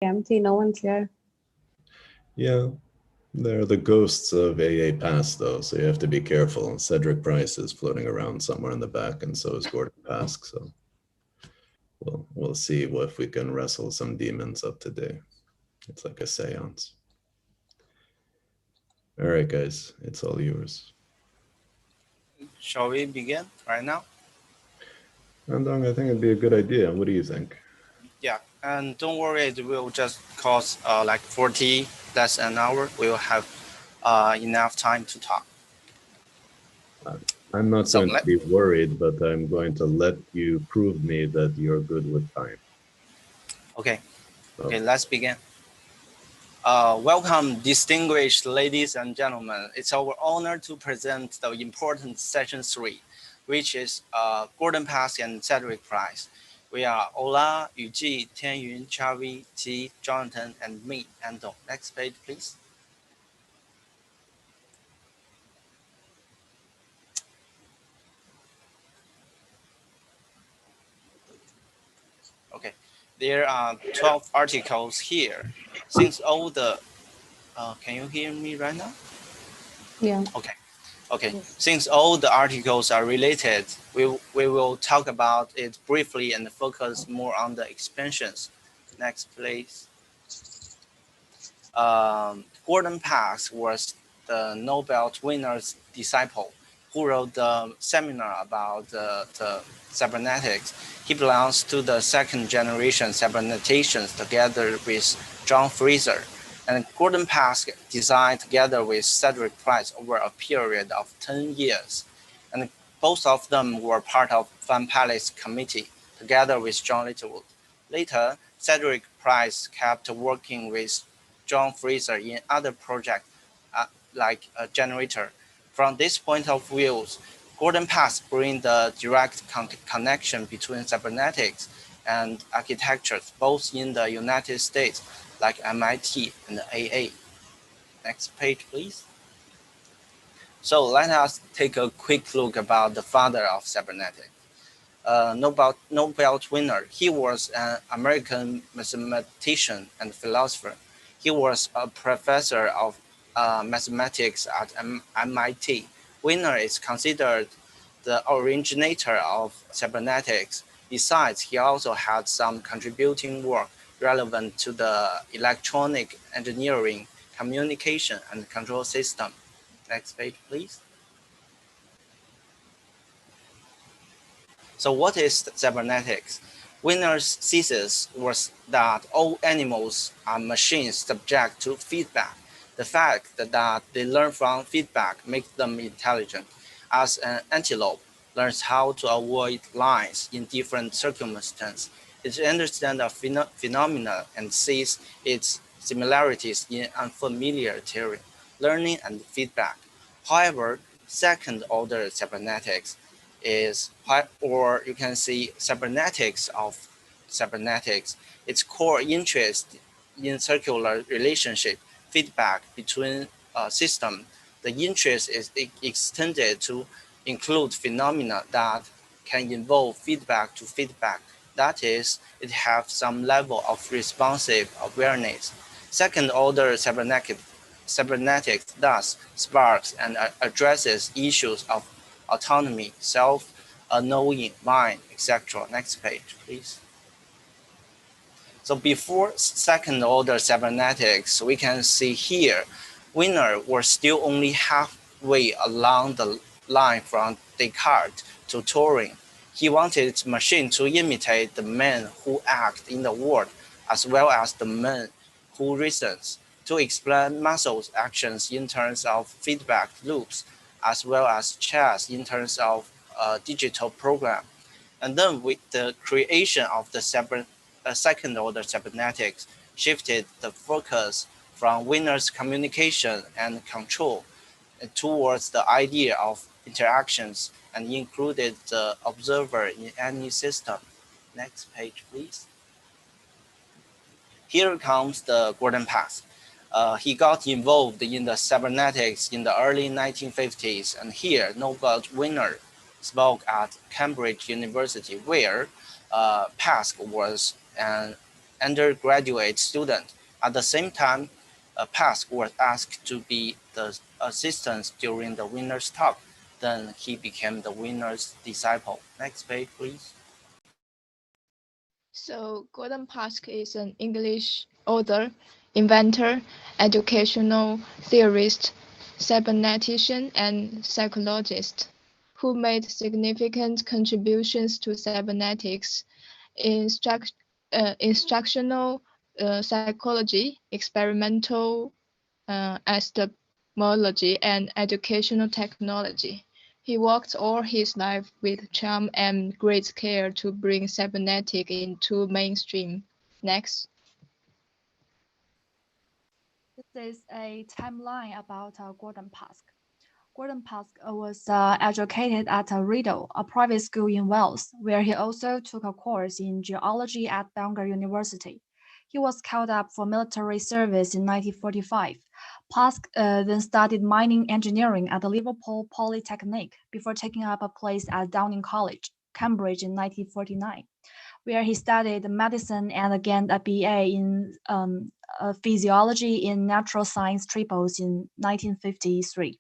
Empty, no one's here. Yeah, they're the ghosts of AA Pass, though, so you have to be careful. Cedric Price is floating around somewhere in the back, and so is Gordon Pask. So we'll see if we can wrestle some demons up today. It's like a seance. All right, guys, it's all yours. Shall we begin right now? Andong, I think it'd be a good idea. What do you think? Yeah, and don't worry, it will just cost like 40 less an hour. We will have enough time to talk. I'm not going to be worried, but I'm going to let you prove me that you're good with time. Okay, okay, let's begin. Welcome, distinguished ladies and gentlemen. It's our honor to present the important session 3, which is Gordon Pask and Cedric Price. We are Ola, Yuji, Tianyun, Chavi, Qi, Jonathan, and me, Andong. Next page, please. Okay, there are 12 articles here. Since all the, can you hear me right now? Yeah. Okay. Okay, since all the articles are related, we will talk about it briefly and focus more on the expansions. Next, please. Gordon Pask was the Nobel winner's disciple who wrote the seminar about the cybernetics. He belongs to the second generation cyberneticians together with John Fraser. And Gordon Pask designed together with Cedric Price over a period of 10 years. And both of them were part of Fan Palace Committee together with John Littlewood. Later, Cedric Price kept working with John Fraser in other projects like a generator. From this point of view, Gordon Pask brings the direct connection between cybernetics and architectures, both in the United States, like MIT and AA. Next page, please. So let us take a quick look about the father of cybernetics. Nobel winner. He was an American mathematician and philosopher. He was a professor of mathematics at MIT. Winner is considered the originator of cybernetics. Besides, he also had some contributing work relevant to the electronic engineering, communication, and control system. Next page, please. So what is cybernetics? Winner's thesis was that all animals are machines subject to feedback. The fact that they learn from feedback makes them intelligent. As an antelope learns how to avoid lions in different circumstances, it understands a phenomena and sees its similarities in unfamiliar terrain, learning and feedback. However, second-order cybernetics is, or you can see cybernetics of cybernetics. Its core interest in circular relationship, feedback between systems. The interest is extended to include phenomena that can involve feedback to feedback. That is, it has some level of responsive awareness. Second order cybernetics thus sparks and addresses issues of autonomy, self-knowing, mind, etc. Next page, please. So before second order cybernetics, we can see here, Wiener was still only halfway along the line from Descartes to Turing. He wanted machine to imitate the man who act in the world, as well as the man who reasons, to explain muscles actions in terms of feedback loops, as well as chess in terms of digital program. And then with the creation of the second order cybernetics shifted the focus from Wiener's communication and control towards the idea of interactions and included the observer in any system. Next page, please. Here comes the Gordon Pask. He got involved in the cybernetics in the early 1950s, and here Nobel winner spoke at Cambridge University, where Pask was an undergraduate student. At the same time, Pask was asked to be the assistant during the winner's talk. Then he became the winner's disciple. Next page, please. So Gordon Pask is an English author, inventor, educational theorist, cybernetician, and psychologist who made significant contributions to cybernetics, instructional psychology, experimental epistemology, and educational technology. He worked all his life with charm and great care to bring cybernetics into mainstream. Next. This is a timeline about Gordon Pask. Gordon Pask was educated at Rideau, a private school in Wales, where he also took a course in geology at Bangor University. He was called up for military service in 1945. Pask then studied mining engineering at the Liverpool Polytechnic before taking up a place at Downing College, Cambridge in 1949, where he studied medicine and again a BA in physiology in natural science triples in 1953.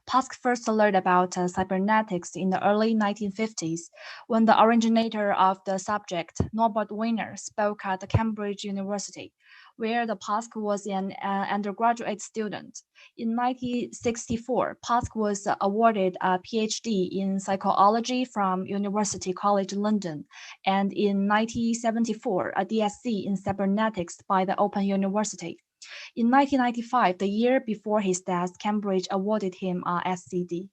Pask first learned about cybernetics in the early 1950s when the originator of the subject, Norbert Wiener, spoke at Cambridge University, where the Pask was an undergraduate student. In 1964, Pask was awarded a PhD in psychology from University College London, and in 1974, a DSc in cybernetics by the Open University. In 1995, the year before his death, Cambridge awarded him a SCD.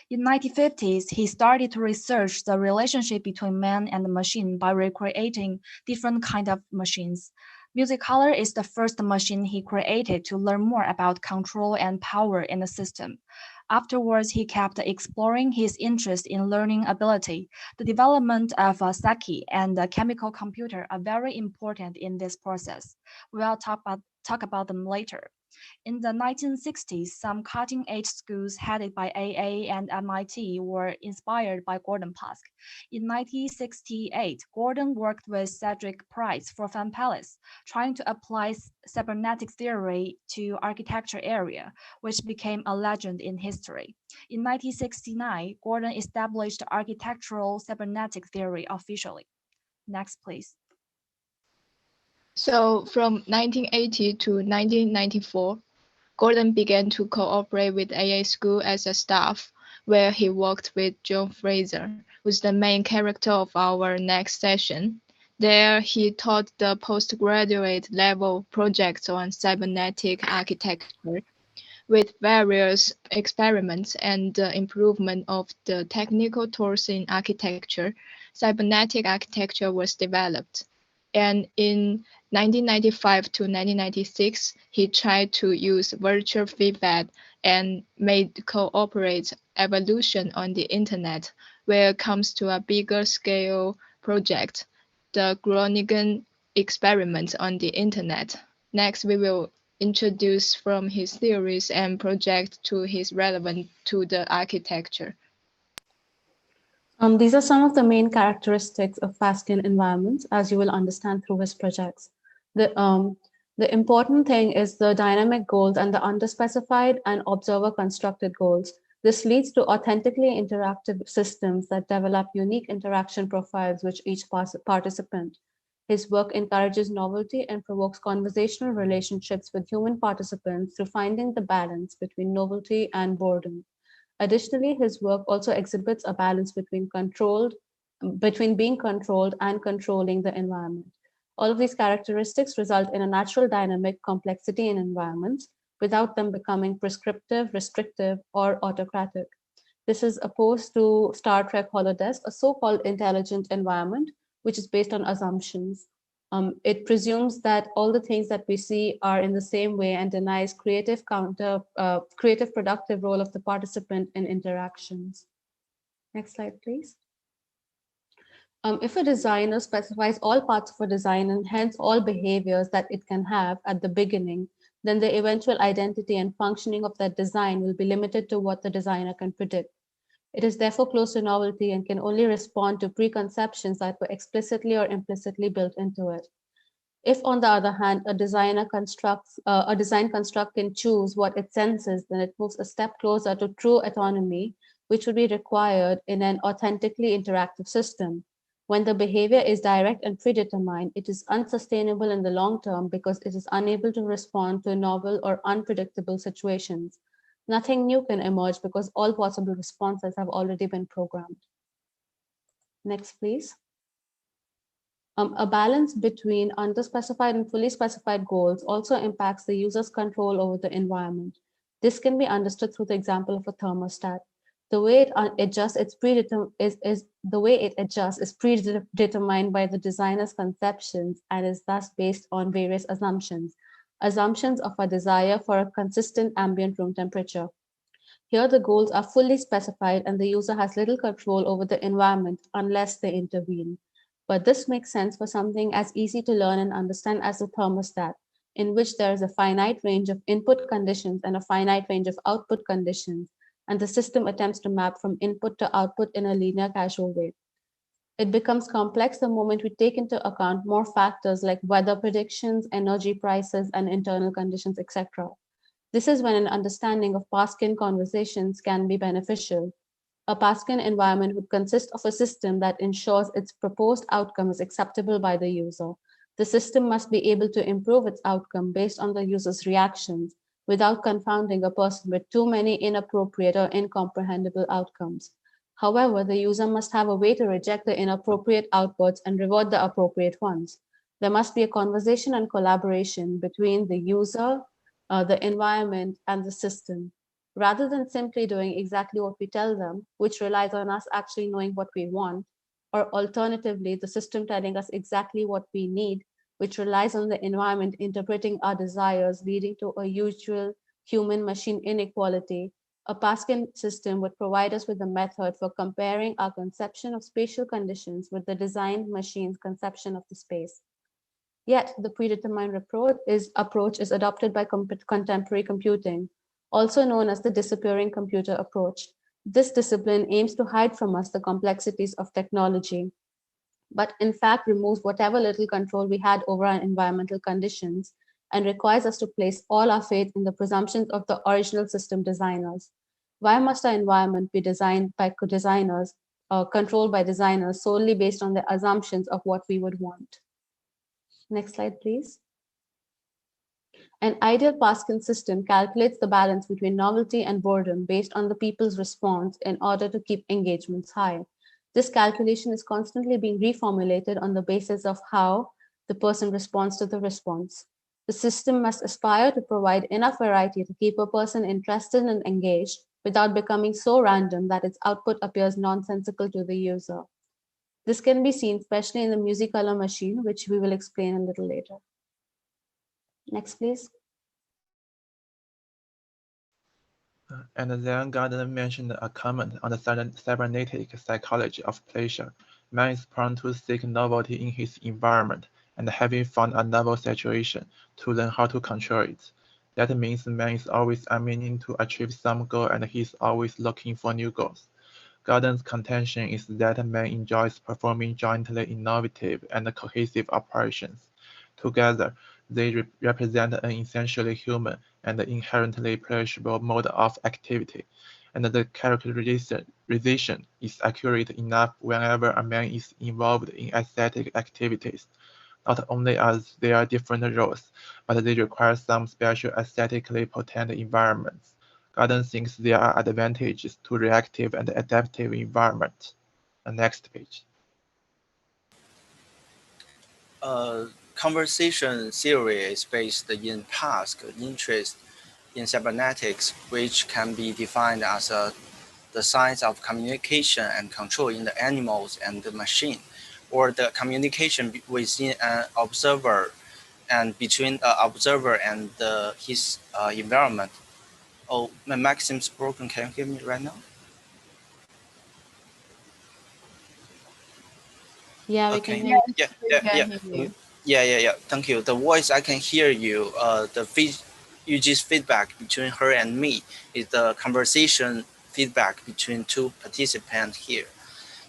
In the 1950s, he started to research the relationship between man and machine by recreating different kinds of machines. Musicaller is the first machine he created to learn more about control and power in the system. Afterwards, he kept exploring his interest in learning ability. The development of a Saki and the chemical computer are very important in this process. We'll talk about them later. In the 1960s, some cutting-edge schools headed by AA and MIT were inspired by Gordon Pask. In 1968, Gordon worked with Cedric Price for Fan Palace, trying to apply cybernetic theory to architecture area, which became a legend in history. In 1969, Gordon established architectural cybernetic theory officially. Next, please. So from 1980 to 1994, Gordon began to cooperate with AA School as a staff, where he worked with John Fraser, who's the main character of our next session. There, he taught the postgraduate level projects on cybernetic architecture, with various experiments and the improvement of the technical tools in architecture. Cybernetic architecture was developed. And in 1995 to 1996, he tried to use virtual feedback and made cooperate evolution on the internet, where it comes to a bigger scale project, the Groningen experiment on the internet. Next, we will introduce from his theories and project to his relevant to the architecture. These are some of the main characteristics of Paskian environments, as you will understand through his projects. The important thing is the dynamic goals and the underspecified and observer-constructed goals. This leads to authentically interactive systems that develop unique interaction profiles with each participant. His work encourages novelty and provokes conversational relationships with human participants through finding the balance between novelty and boredom. Additionally, his work also exhibits a balance between being controlled and controlling the environment. All of these characteristics result in a natural dynamic complexity in environments without them becoming prescriptive, restrictive, or autocratic. This is opposed to Star Trek Holodesk, a so-called intelligent environment, which is based on assumptions. It presumes that all the things that we see are in the same way and denies creative productive role of the participant in interactions. Next slide, please. If a designer specifies all parts of a design and hence all behaviors that it can have at the beginning, then the eventual identity and functioning of that design will be limited to what the designer can predict. It is therefore close to novelty and can only respond to preconceptions that were explicitly or implicitly built into it. If, on the other hand, a design construct can choose what it senses, then it moves a step closer to true autonomy, which would be required in an authentically interactive system. When the behavior is direct and predetermined, it is unsustainable in the long term because it is unable to respond to novel or unpredictable situations. Nothing new can emerge because all possible responses have already been programmed. Next, please. A balance between underspecified and fully specified goals also impacts the user's control over the environment. This can be understood through the example of a thermostat. The way it adjusts is predetermined by the designer's conceptions and is thus based on various assumptions of a desire for a consistent ambient room temperature. Here, the goals are fully specified and the user has little control over the environment unless they intervene. But this makes sense for something as easy to learn and understand as a thermostat, in which there is a finite range of input conditions and a finite range of output conditions, and the system attempts to map from input to output in a linear causal way. It becomes complex the moment we take into account more factors like weather predictions, energy prices, and internal conditions, etc. This is when an understanding of Paskin conversations can be beneficial. A Paskin environment would consist of a system that ensures its proposed outcome is acceptable by the user. The system must be able to improve its outcome based on the user's reactions without confounding a person with too many inappropriate or incomprehensible outcomes. However, the user must have a way to reject the inappropriate outputs and reward the appropriate ones. There must be a conversation and collaboration between the user, the environment, and the system. Rather than simply doing exactly what we tell them, which relies on us actually knowing what we want, or alternatively, the system telling us exactly what we need, which relies on the environment interpreting our desires, leading to a usual human-machine inequality, a Paskin system would provide us with a method for comparing our conception of spatial conditions with the designed machine's conception of the space. Yet, the predetermined approach is adopted by contemporary computing, also known as the disappearing computer approach. This discipline aims to hide from us the complexities of technology, but in fact removes whatever little control we had over our environmental conditions and requires us to place all our faith in the presumptions of the original system designers. Why must our environment be designed by designers or controlled by designers solely based on the assumptions of what we would want? Next slide, please. An ideal Paskin system calculates the balance between novelty and boredom based on the people's response in order to keep engagements high. This calculation is constantly being reformulated on the basis of how the person responds to the response. The system must aspire to provide enough variety to keep a person interested and engaged without becoming so random that its output appears nonsensical to the user. This can be seen especially in the Musicolor machine, which we will explain a little later. Next, please. And then Gardner mentioned a comment on the cybernetic psychology of pleasure. Man is prone to seek novelty in his environment, and having found a novel situation, to learn how to control it. That means man is always aiming to achieve some goal, and he is always looking for new goals. Gardner's contention is that man enjoys performing jointly innovative and cohesive operations. Together, they represent an essentially human and inherently pleasurable mode of activity, and the characterization is accurate enough whenever a man is involved in aesthetic activities. Not only are there different roles, but they require some special aesthetically potent environments. Gardner thinks there are advantages to reactive and adaptive environments. The next page. Conversation theory is based in past interest in cybernetics, which can be defined as the science of communication and control in the animals and the machine, or the communication within an observer and between the observer and his environment. Oh, my mic seems broken. Can you hear me right now? Yeah, we Okay. can hear Yeah. Yeah. Thank you. The voice I can hear you. UG's feedback between her and me is the conversation feedback between two participants here.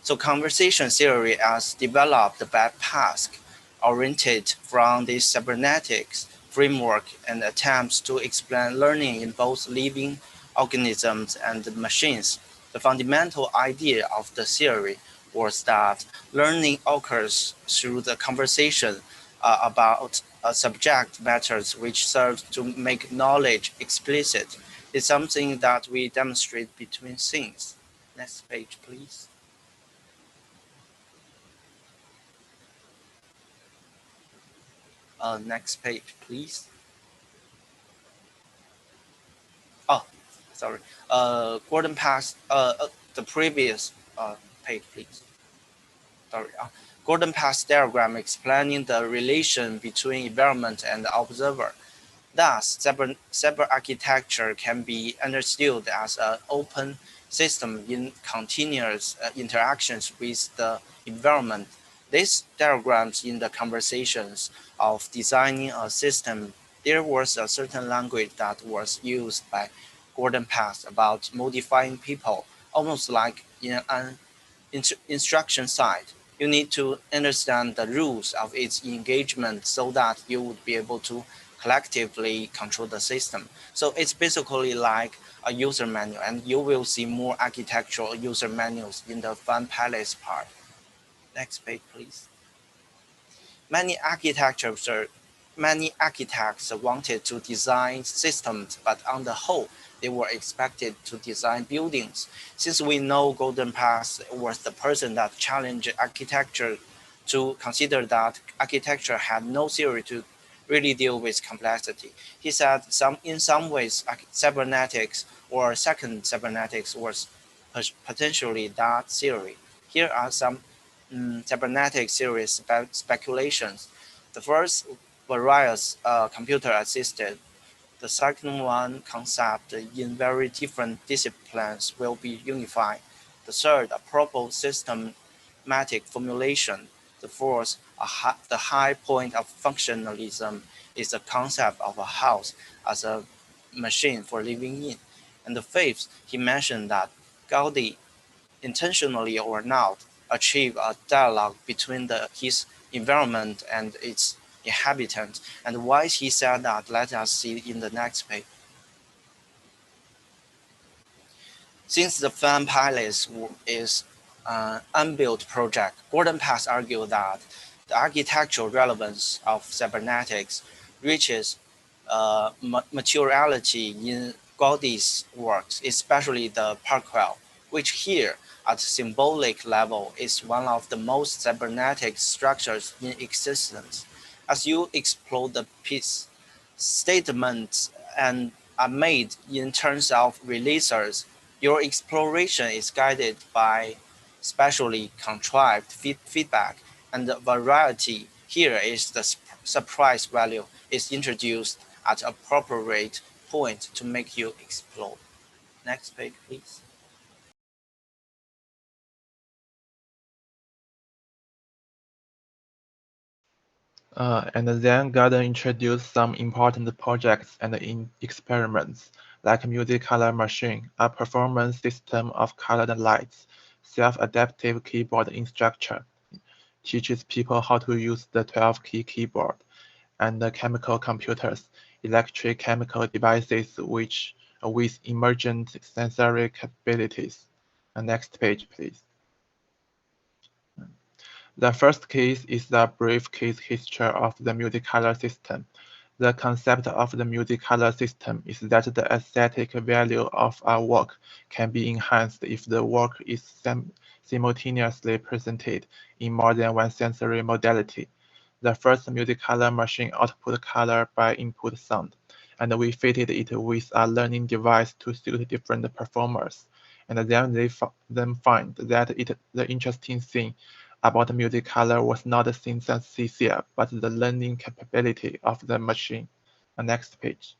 So conversation theory as developed by Pascal oriented from the cybernetics framework and attempts to explain learning in both living organisms and machines. The fundamental idea of the theory was that learning occurs through the conversation about subject matters which serves to make knowledge explicit. It's something that we demonstrate between things. Next page, please. Next page, please. Oh, sorry. Gordon passed the previous page, please. Sorry. Gordon passed diagram explaining the relation between environment and observer. Thus, cyber architecture can be understood as an open system in continuous interactions with the environment. These diagrams in the conversations of designing a system, there was a certain language that was used by Gordon Pass about modifying people, almost like in an instruction side. You need to understand the rules of its engagement so that you would be able to collectively control the system. So it's basically like a user manual, and you will see more architectural user manuals in the Fun Palace part. Next page, please. Many architects wanted to design systems, but on the whole, they were expected to design buildings. Since we know Gordon Pass was the person that challenged architecture to consider that architecture had no theory to really deal with complexity. He said in some ways, cybernetics or second cybernetics was potentially that theory. Here are some cybernetic theory speculations. The first, various computer assisted. The second one, concept in very different disciplines will be unified. The third, a proper systematic formulation. The fourth, the high point of functionalism is the concept of a house as a machine for living in. And the fifth, he mentioned that Gaudi, intentionally or not, achieved a dialogue between his environment and its inhabitants. And why he said that, let us see in the next page. Since the Fun Palace is an unbuilt project, Gordon Pass argued that the architectural relevance of cybernetics reaches maturity in Gaudi's works, especially the Parkwell, which here at symbolic level is one of the most cybernetic structures in existence. As you explore the piece, statements are made in terms of releases. Your exploration is guided by specially contrived feedback, and the variety here is the surprise value is introduced at appropriate point to make you explore. Next page, please. And then Gordon introduced some important projects and experiments, like Music Color Machine, a performance system of colored lights, self-adaptive keyboard instructor, teaches people how to use the 12-key keyboard, and chemical computers, electric chemical devices with emergent sensory capabilities. Next page, please. The first case is the brief case history of the multicolor system. The concept of the multicolor system is that the aesthetic value of a work can be enhanced if the work is simultaneously presented in more than one sensory modality. The first multicolor machine output color by input sound, and we fitted it with a learning device to suit different performers. And then they find that the interesting thing about multicolor was not the synesthesia, but the learning capability of the machine. Next page.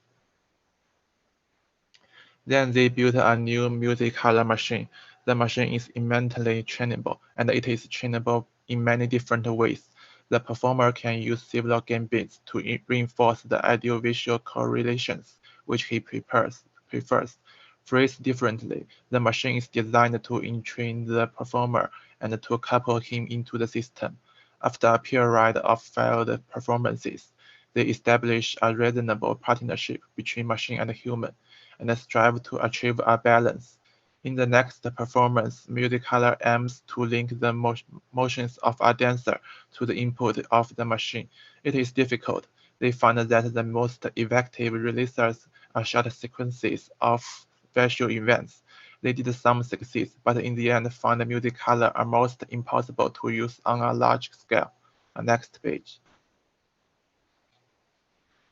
Then they built a new multicolor machine. The machine is immensely trainable, and it is trainable in many different ways. The performer can use several gambits to reinforce the audio-visual correlations, which he prefers. Phrased differently, the machine is designed to entrain the performer and to couple him into the system. After a period of failed performances, they establish a reasonable partnership between machine and human, and strive to achieve a balance. In the next performance, Musicolor aims to link the motions of a dancer to the input of the machine. It is difficult. They found that the most effective releases are short sequences of visual events. They did some succeed, but in the end found the Musicolor are most impossible to use on a large scale. Next page.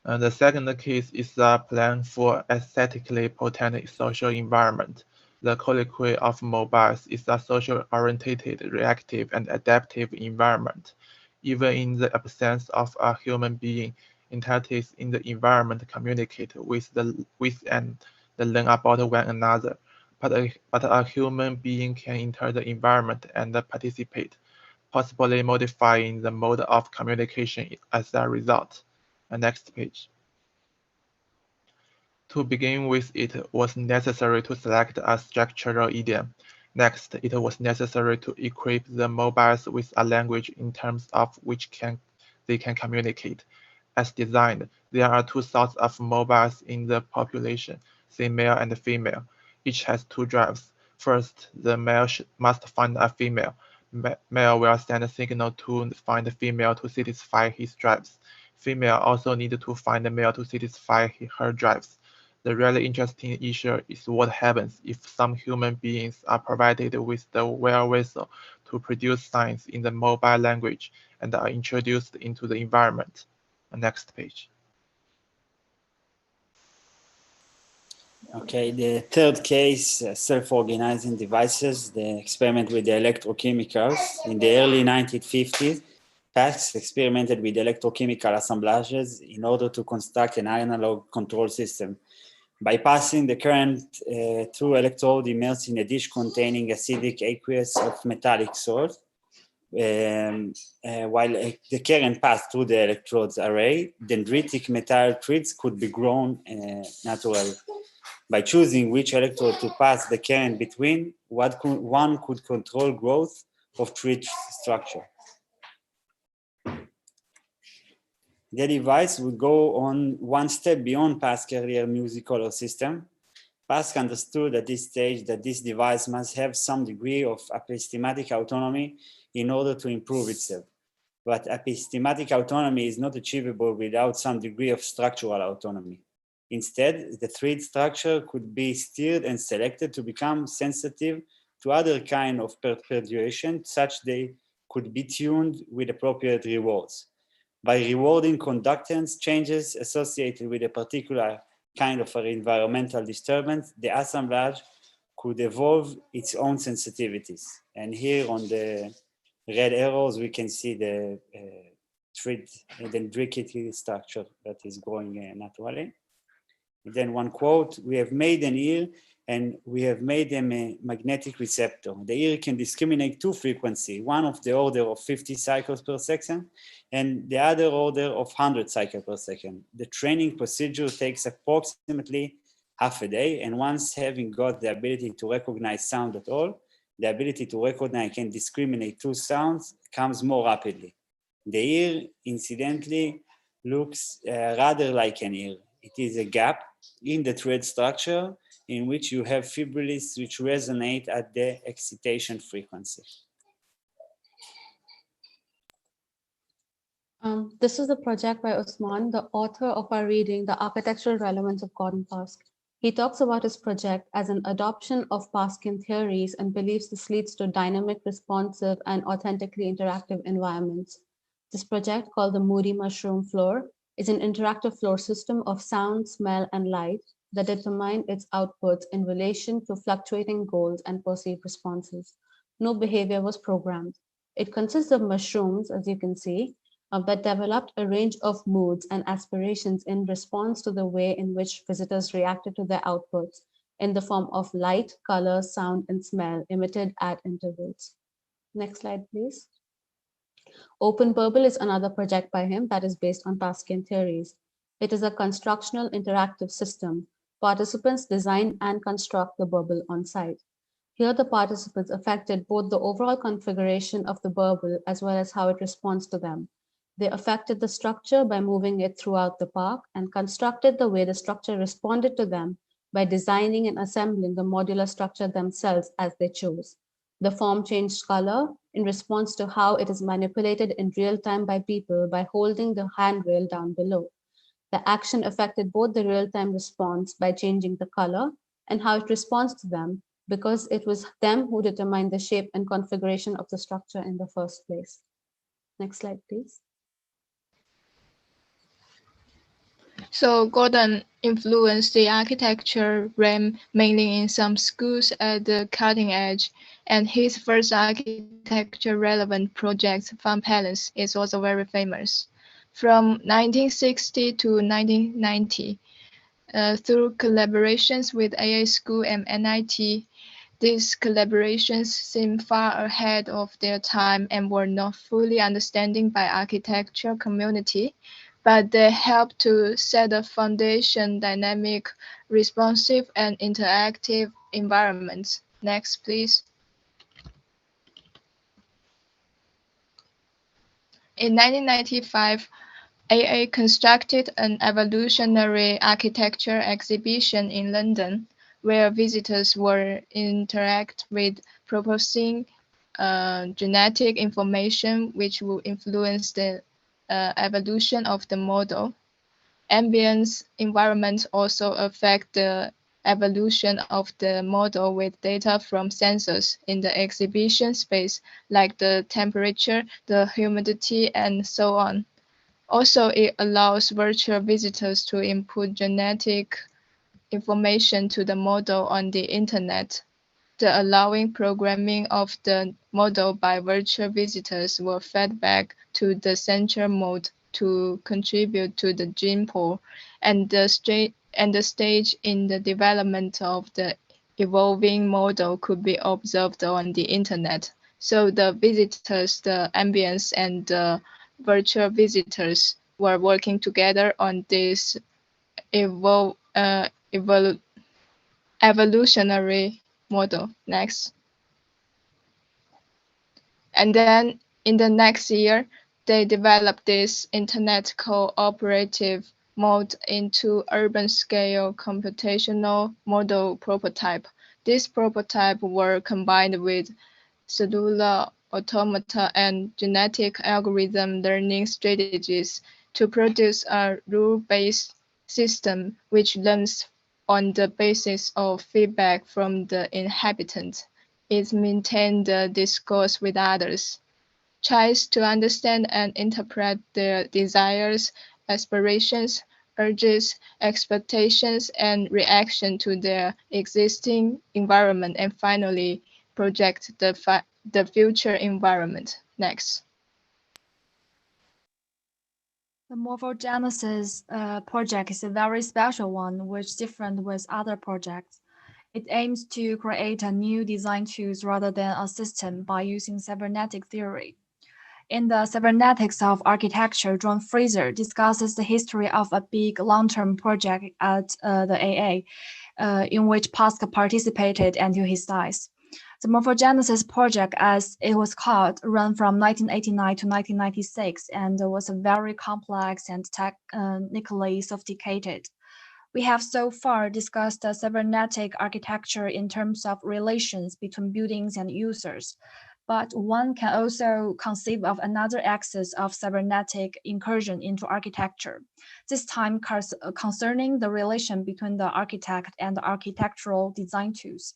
The second case is a plan for aesthetically potent social environment. The colloquy of mobiles is a social-oriented, reactive, and adaptive environment. Even in the absence of a human being, entities in the environment communicate with and learn about one another. But a human being can enter the environment and participate, possibly modifying the mode of communication as a result. Next page. To begin with, it was necessary to select a structural idiom. Next, it was necessary to equip the mobiles with a language in terms of which they can communicate. As designed, there are two sorts of mobiles in the population, say male and female. Each has two drives. First, the male must find a female. Male will send a signal to find a female to satisfy his drives. Female also needs to find a male to satisfy her drives. The really interesting issue is what happens if some human beings are provided with the wherewithal to produce signs in the mobile language and are introduced into the environment. Next page. Okay, the third case, self-organizing devices, the experiment with the electrochemicals. In the early 1950s, PASC experimented with electrochemical assemblages in order to construct an analog control system. By passing the current through electrode immersed in a dish containing acidic aqueous of metallic salt, while the current passed through the electrodes array, dendritic metal threads could be grown naturally. By choosing which electrode to pass the current between, one could control growth of thread structure. The device would go on one step beyond PASC's earlier Musicolor system. PASC understood at this stage that this device must have some degree of epistematic autonomy in order to improve itself. But epistematic autonomy is not achievable without some degree of structural autonomy. Instead, the thread structure could be steered and selected to become sensitive to other kind of perturbation, such they could be tuned with appropriate rewards. By rewarding conductance changes associated with a particular kind of an environmental disturbance, the assemblage could evolve its own sensitivities. And here on the red arrows, we can see the thread dendritic structure that is growing naturally. And then one quote, we have made an ear and we have made them a magnetic receptor. The ear can discriminate two frequencies, one of the order of 50 cycles per second and the other order of 100 cycles per second. The training procedure takes approximately half a day, and once having got the ability to recognize sound at all, the ability to recognize and discriminate two sounds comes more rapidly. The ear, incidentally, looks rather like an ear. It is a gap in the thread structure in which you have fibrillates which resonate at the excitation frequency. This is the project by Usman, the author of our reading, The Architectural Relevance of Gordon PASC. He talks about his project as an adoption of Pascan theories and believes this leads to dynamic, responsive, and authentically interactive environments. This project, called the Moody Mushroom Floor, is an interactive floor system of sound, smell, and light that determine its outputs in relation to fluctuating goals and perceived responses. No behavior was programmed. It consists of mushrooms, as you can see, that developed a range of moods and aspirations in response to the way in which visitors reacted to their outputs in the form of light, color, sound, and smell emitted at intervals. Next slide, please. Open Burble is another project by him that is based on Pascan theories. It is a constructional interactive system. Participants design and construct the burble on site. Here, the participants affected both the overall configuration of the burble as well as how it responds to them. They affected the structure by moving it throughout the park and constructed the way the structure responded to them by designing and assembling the modular structure themselves as they chose. The form changed color in response to how it is manipulated in real time by people by holding the handrail down below. The action affected both the real-time response by changing the color and how it responds to them because it was them who determined the shape and configuration of the structure in the first place. Next slide, please. So Gordon influenced the architecture realm mainly in some schools at the cutting edge, and his first architecture relevant project, Fun Palace, is also very famous. From 1960 to 1990, through collaborations with AA School and NIT, these collaborations seem far ahead of their time and were not fully understanding by architecture community, but they helped to set a foundation dynamic, responsive, and interactive environments. Next, please. In 1995, AA constructed an evolutionary architecture exhibition in London, where visitors were interact with proposing genetic information which will influence the evolution of the model. Ambient environments also affect the evolution of the model with data from sensors in the exhibition space, like the temperature, the humidity, and so on. Also, it allows virtual visitors to input genetic information to the model on the internet. The allowing programming of the model by virtual visitors were fed back to the central mode to contribute to the gene pool, and the stage in the development of the evolving model could be observed on the internet. So the visitors, the ambience, and the virtual visitors were working together on this evolutionary model. Next. And then in the next year, they developed this internet cooperative mode into urban scale computational model prototype. This prototype were combined with cellular automata and genetic algorithm learning strategies to produce a rule-based system which learns on the basis of feedback from the inhabitant. It maintains the discourse with others, tries to understand and interpret their desires, aspirations, urges, expectations, and reaction to their existing environment, and finally project the future environment. Next. The Morphogenesis project is a very special one, which different with other projects. It aims to create a new design tools rather than a system by using cybernetic theory. In the Cybernetics of Architecture, John Fraser discusses the history of a big long-term project at the AA, in which Pascal participated until his death. The Morphogenesis project, as it was called, ran from 1989 to 1996 and was very complex and technically sophisticated. We have so far discussed the cybernetic architecture in terms of relations between buildings and users, but one can also conceive of another axis of cybernetic incursion into architecture, this time concerning the relation between the architect and the architectural design tools.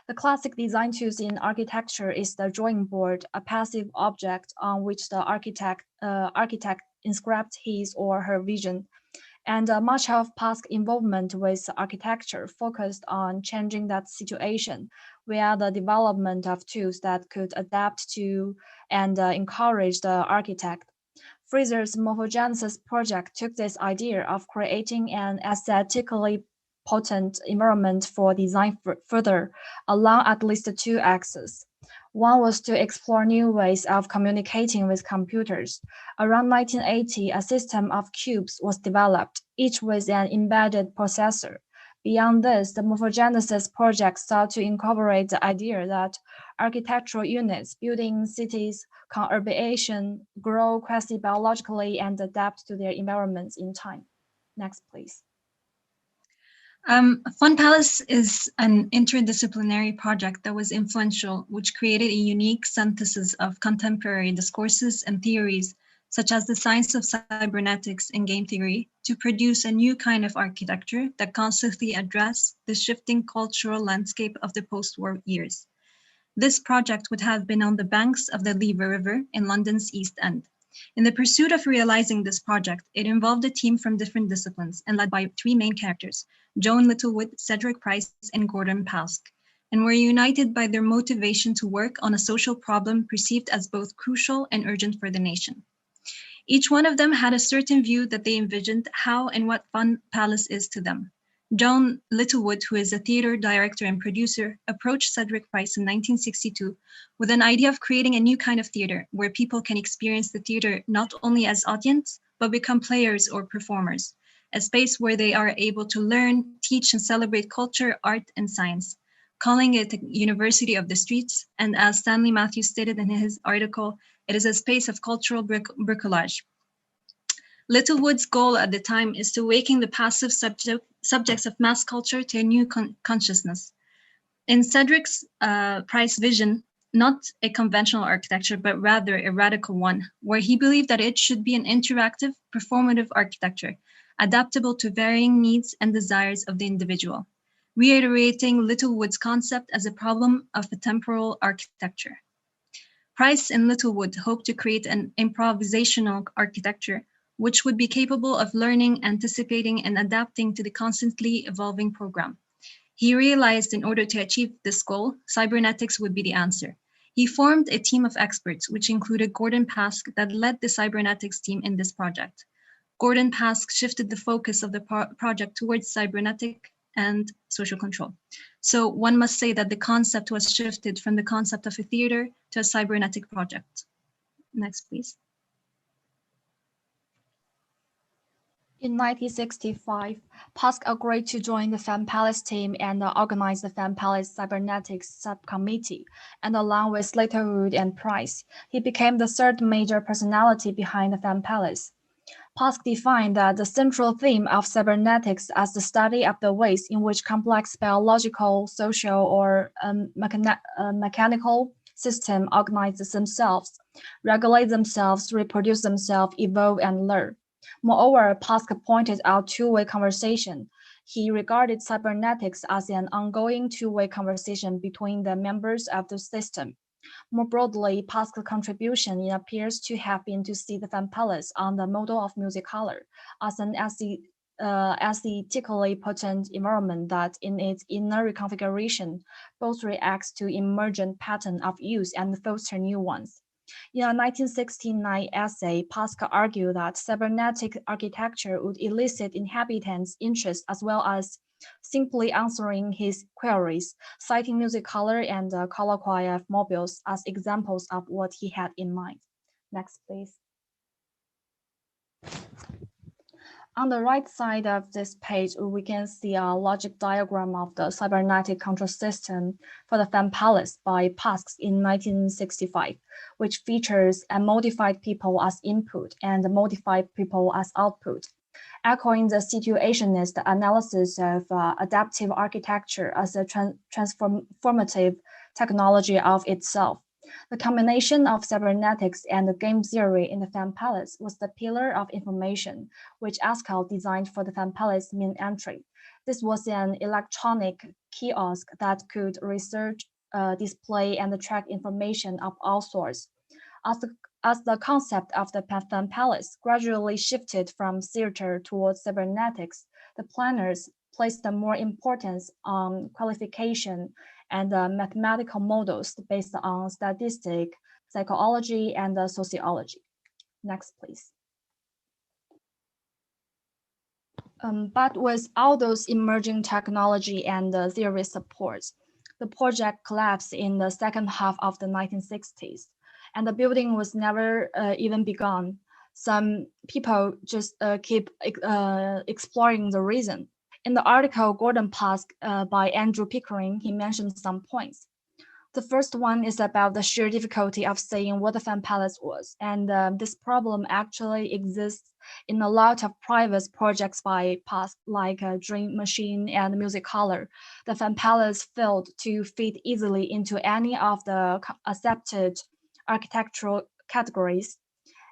The classic design tools in architecture is the drawing board, a passive object on which the architect inscribes his or her vision. And much of past involvement with architecture focused on changing that situation via the development of tools that could adapt to and encourage the architect. Fraser's Morphogenesis project took this idea of creating an aesthetically potent environment for design further along at least two axes. One was to explore new ways of communicating with computers. Around 1980, a system of cubes was developed, each with an embedded processor. Beyond this, the Morphogenesis project sought to incorporate the idea that architectural units, buildings, cities, conurbation grow quasi-biologically and adapt to their environments in time. Next, please. Fun Palace is an interdisciplinary project that was influential, which created a unique synthesis of contemporary discourses and theories, such as the science of cybernetics and game theory, to produce a new kind of architecture that constantly addressed the shifting cultural landscape of the post-war years. This project would have been on the banks of the Lever River in London's East End. In the pursuit of realizing this project, it involved a team from different disciplines and led by three main characters, Joan Littlewood, Cedric Price, and Gordon Pask, and were united by their motivation to work on a social problem perceived as both crucial and urgent for the nation. Each one of them had a certain view that they envisioned how and what Fun Palace is to them. Joan Littlewood, who is a theater director and producer, approached Cedric Price in 1962 with an idea of creating a new kind of theater where people can experience the theater not only as audience, but become players or performers, a space where they are able to learn, teach, and celebrate culture, art, and science, calling it a university of the streets. And as Stanley Matthews stated in his article, it is a space of cultural bricolage. Littlewood's goal at the time is to awaken the passive subjects of mass culture to a new consciousness. In Cedric's Price vision, not a conventional architecture, but rather a radical one, where he believed that it should be an interactive, performative architecture, adaptable to varying needs and desires of the individual, reiterating Littlewood's concept as a problem of a temporal architecture. Price and Littlewood hoped to create an improvisational architecture which would be capable of learning, anticipating, and adapting to the constantly evolving program. He realized in order to achieve this goal, cybernetics would be the answer. He formed a team of experts, which included Gordon Pask, that led the cybernetics team in this project. Gordon Pask shifted the focus of the project towards cybernetic and social control. So one must say that the concept was shifted from the concept of a theater to a cybernetic project. Next, please. In 1965, Pask agreed to join the Fun Palace team and organize the Fun Palace Cybernetics Subcommittee, and along with Littlewood and Price, he became the third major personality behind the Fun Palace. Pask defined that the central theme of cybernetics as the study of the ways in which complex biological, social, or mechanical systems organize themselves, regulate themselves, reproduce themselves, evolve, and learn. Moreover, Pask pointed out two-way conversation. He regarded cybernetics as an ongoing two-way conversation between the members of the system. More broadly, Pask's contribution appears to have been to see the Fun Palace on the model of Musicolor as an aesthetically potent environment that, in its inner reconfiguration, both reacts to emergent patterns of use and foster new ones. In a 1969 essay, Pask argued that cybernetic architecture would elicit inhabitants' interest as well as simply answering his queries, citing Musicolor and Colloquia mobiles as examples of what he had in mind. Next, please. On the right side of this page, we can see a logic diagram of the cybernetic control system for the Fun Palace by Pask in 1965, which features a modified people as input and modified people as output, echoing the situationist analysis of adaptive architecture as a transformative technology of itself. The combination of cybernetics and game theory in the Fun Palace was the pillar of information, which Askell designed for the Fun Palace main entry. This was an electronic kiosk that could research, display, and track information of all sorts. As the concept of the Fun Palace gradually shifted from theater towards cybernetics, the planners placed more importance on qualification and mathematical models based on statistics, psychology, and sociology. Next, please. But with all those emerging technology and theory supports, the project collapsed in the second half of the 1960s, and the building was never even begun. Some people just keep exploring the reason. In the article Gordon Pask by Andrew Pickering, he mentioned some points. The first one is about the sheer difficulty of saying what the Fan Palace was, and this problem actually exists in a lot of private projects by Pask, like Dream Machine and Music Color. The Fan Palace failed to fit easily into any of the accepted architectural categories.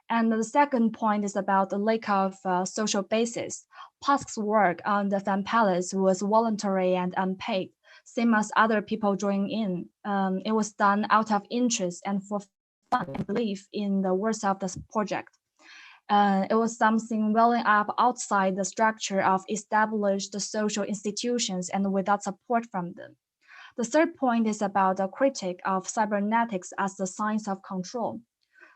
And the second point is about the lack of social basis. Pask's work on the Fan Palace was voluntary and unpaid, same as other people joining in. It was done out of interest and for fun and belief in the worth of the project. It was something welling up outside the structure of established social institutions and without support from them. The third point is about the critique of cybernetics as the science of control.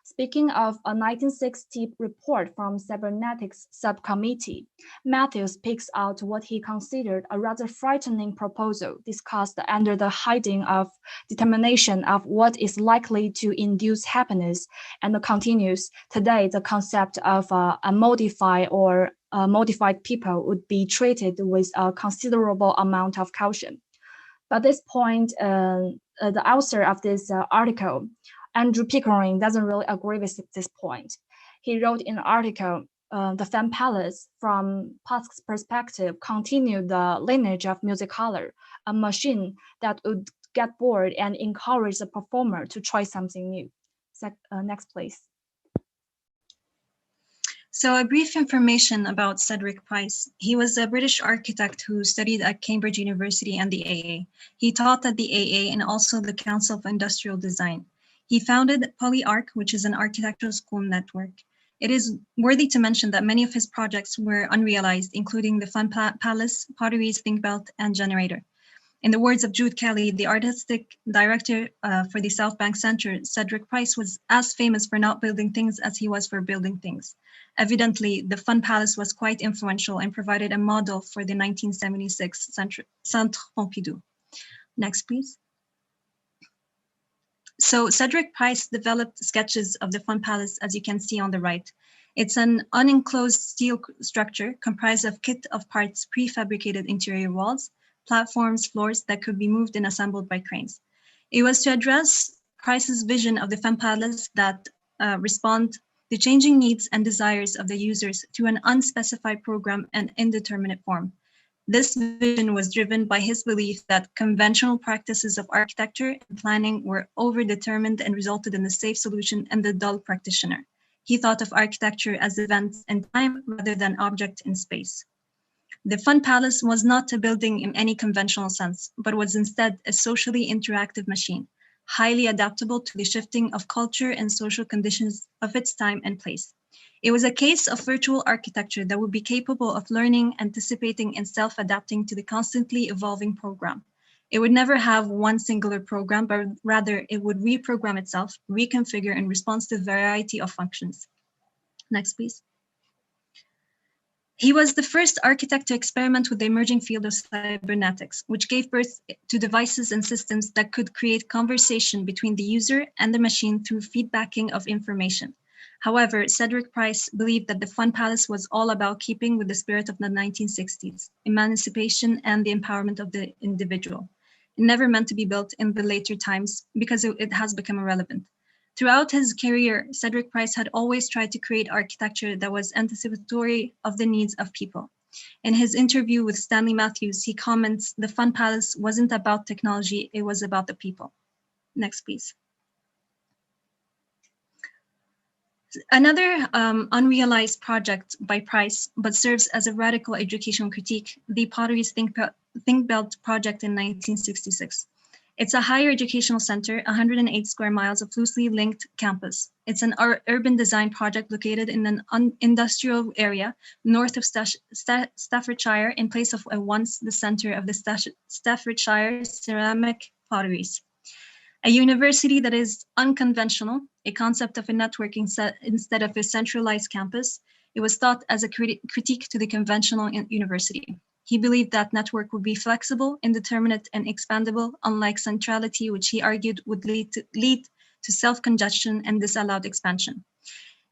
Speaking of a 1960 report from Cybernetics Subcommittee, Matthews picks out what he considered a rather frightening proposal discussed under the heading of determination of what is likely to induce happiness, and continues, today the concept of a modified or modified people would be treated with a considerable amount of caution. But this point, the author of this article, Andrew Pickering, doesn't really agree with this point. He wrote in an article, the Fan Palace, from Pask's perspective, continued the lineage of Music Color, a machine that would get bored and encourage the performer to try something new. Next, please. So a brief information about Cedric Price. He was a British architect who studied at Cambridge University and the AA. He taught at the AA and also the Council of Industrial Design. He founded PolyArch, which is an architectural school network. It is worthy to mention that many of his projects were unrealized, including the Fan Palace, Potteries, Think Belt, and Generator. In the words of Jude Kelly, the artistic director for the South Bank Center, Cedric Price was as famous for not building things as he was for building things. Evidently, the Fan Palace was quite influential and provided a model for the 1976 Centre Pompidou. Next, please. So Cedric Price developed sketches of the Fan Palace, as you can see on the right. It's an unenclosed steel structure comprised of kit of parts prefabricated interior walls, platforms, floors that could be moved and assembled by cranes. It was to address Price's vision of the Fan Palace that respond to changing needs and desires of the users through an unspecified program and indeterminate form. This vision was driven by his belief that conventional practices of architecture and planning were overdetermined and resulted in the safe solution and the dull practitioner. He thought of architecture as events in time rather than object in space. The Fan Palace was not a building in any conventional sense, but was instead a socially interactive machine, highly adaptable to the shifting of culture and social conditions of its time and place. It was a case of virtual architecture that would be capable of learning, anticipating, and self-adapting to the constantly evolving program. It would never have one singular program, but rather it would reprogram itself, reconfigure in response to a variety of functions. Next, please. He was the first architect to experiment with the emerging field of cybernetics, which gave birth to devices and systems that could create conversation between the user and the machine through feedbacking of information. However, Cedric Price believed that the Fan Palace was all about keeping with the spirit of the 1960s, emancipation and the empowerment of the individual. It never meant to be built in the later times because it has become irrelevant. Throughout his career, Cedric Price had always tried to create architecture that was anticipatory of the needs of people. In his interview with Stanley Matthews, he comments, "The Fan Palace wasn't about technology, it was about the people." Next, please. Another unrealized project by Price, but serves as a radical educational critique, the Potteries Think Belt project in 1966. It's a higher educational center, 108 square miles of loosely linked campus. It's an urban design project located in an industrial area north of Staffordshire, in place of once the center of the Staffordshire ceramic potteries. A university that is unconventional, a concept of a networking set instead of a centralized campus. It was thought as a critique to the conventional university. He believed that network would be flexible, indeterminate, and expandable, unlike centrality, which he argued would lead to self-congestion and disallowed expansion.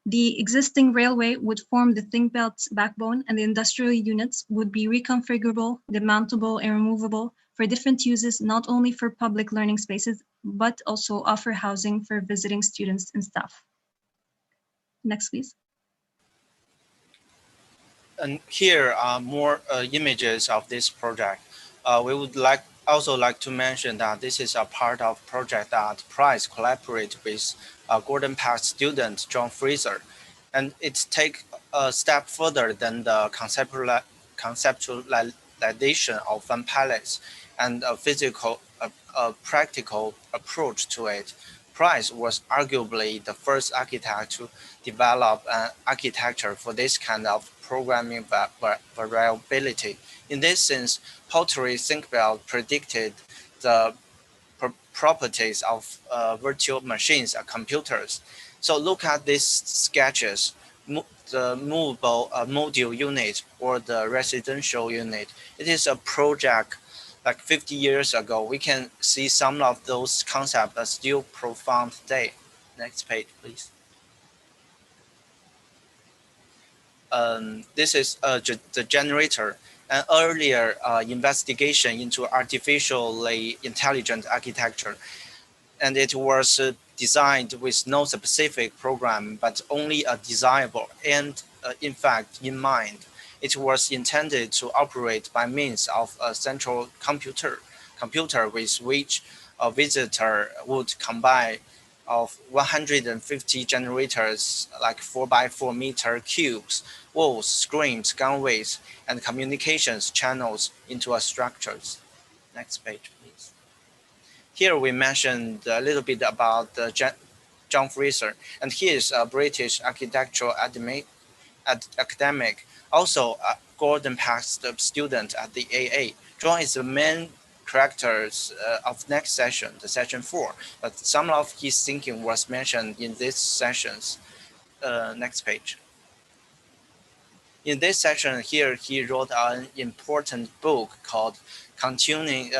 The existing railway would form the think belt's backbone, and the industrial units would be reconfigurable, demountable, and removable for different uses, not only for public learning spaces, but also offer housing for visiting students and staff. Next, please. And here are more images of this project. We would also like to mention that this is a part of project that Price collaborate with Gordon Park student John Fraser, and it take a step further than the conceptualization of Fun Palace and a practical approach to it. Price was arguably the first architect to develop an architecture for this kind of programming variability. In this sense, Pottery ThinkBelt predicted the properties of virtual machines and computers. So look at these sketches, the movable module unit or the residential unit. It is a project like 50 years ago. We can see some of those concepts are still profound today. Next page, please. This is the generator, an earlier investigation into artificially intelligent architecture. And it was designed with no specific program, but only a desirable and in fact in mind. It was intended to operate by means of a central computer with which a visitor would combine of 150 generators, like 4x4 meter cubes, walls, screens, gangways, and communications channels into a structures. Next page, please. Here we mentioned a little bit about John Fraser, and he is a British architectural academic, also a Gordon Park student at the AA. John is the main characters of next session, the session 4, but some of his thinking was mentioned in these sessions. Next page. In this section here, he wrote an important book called Continuing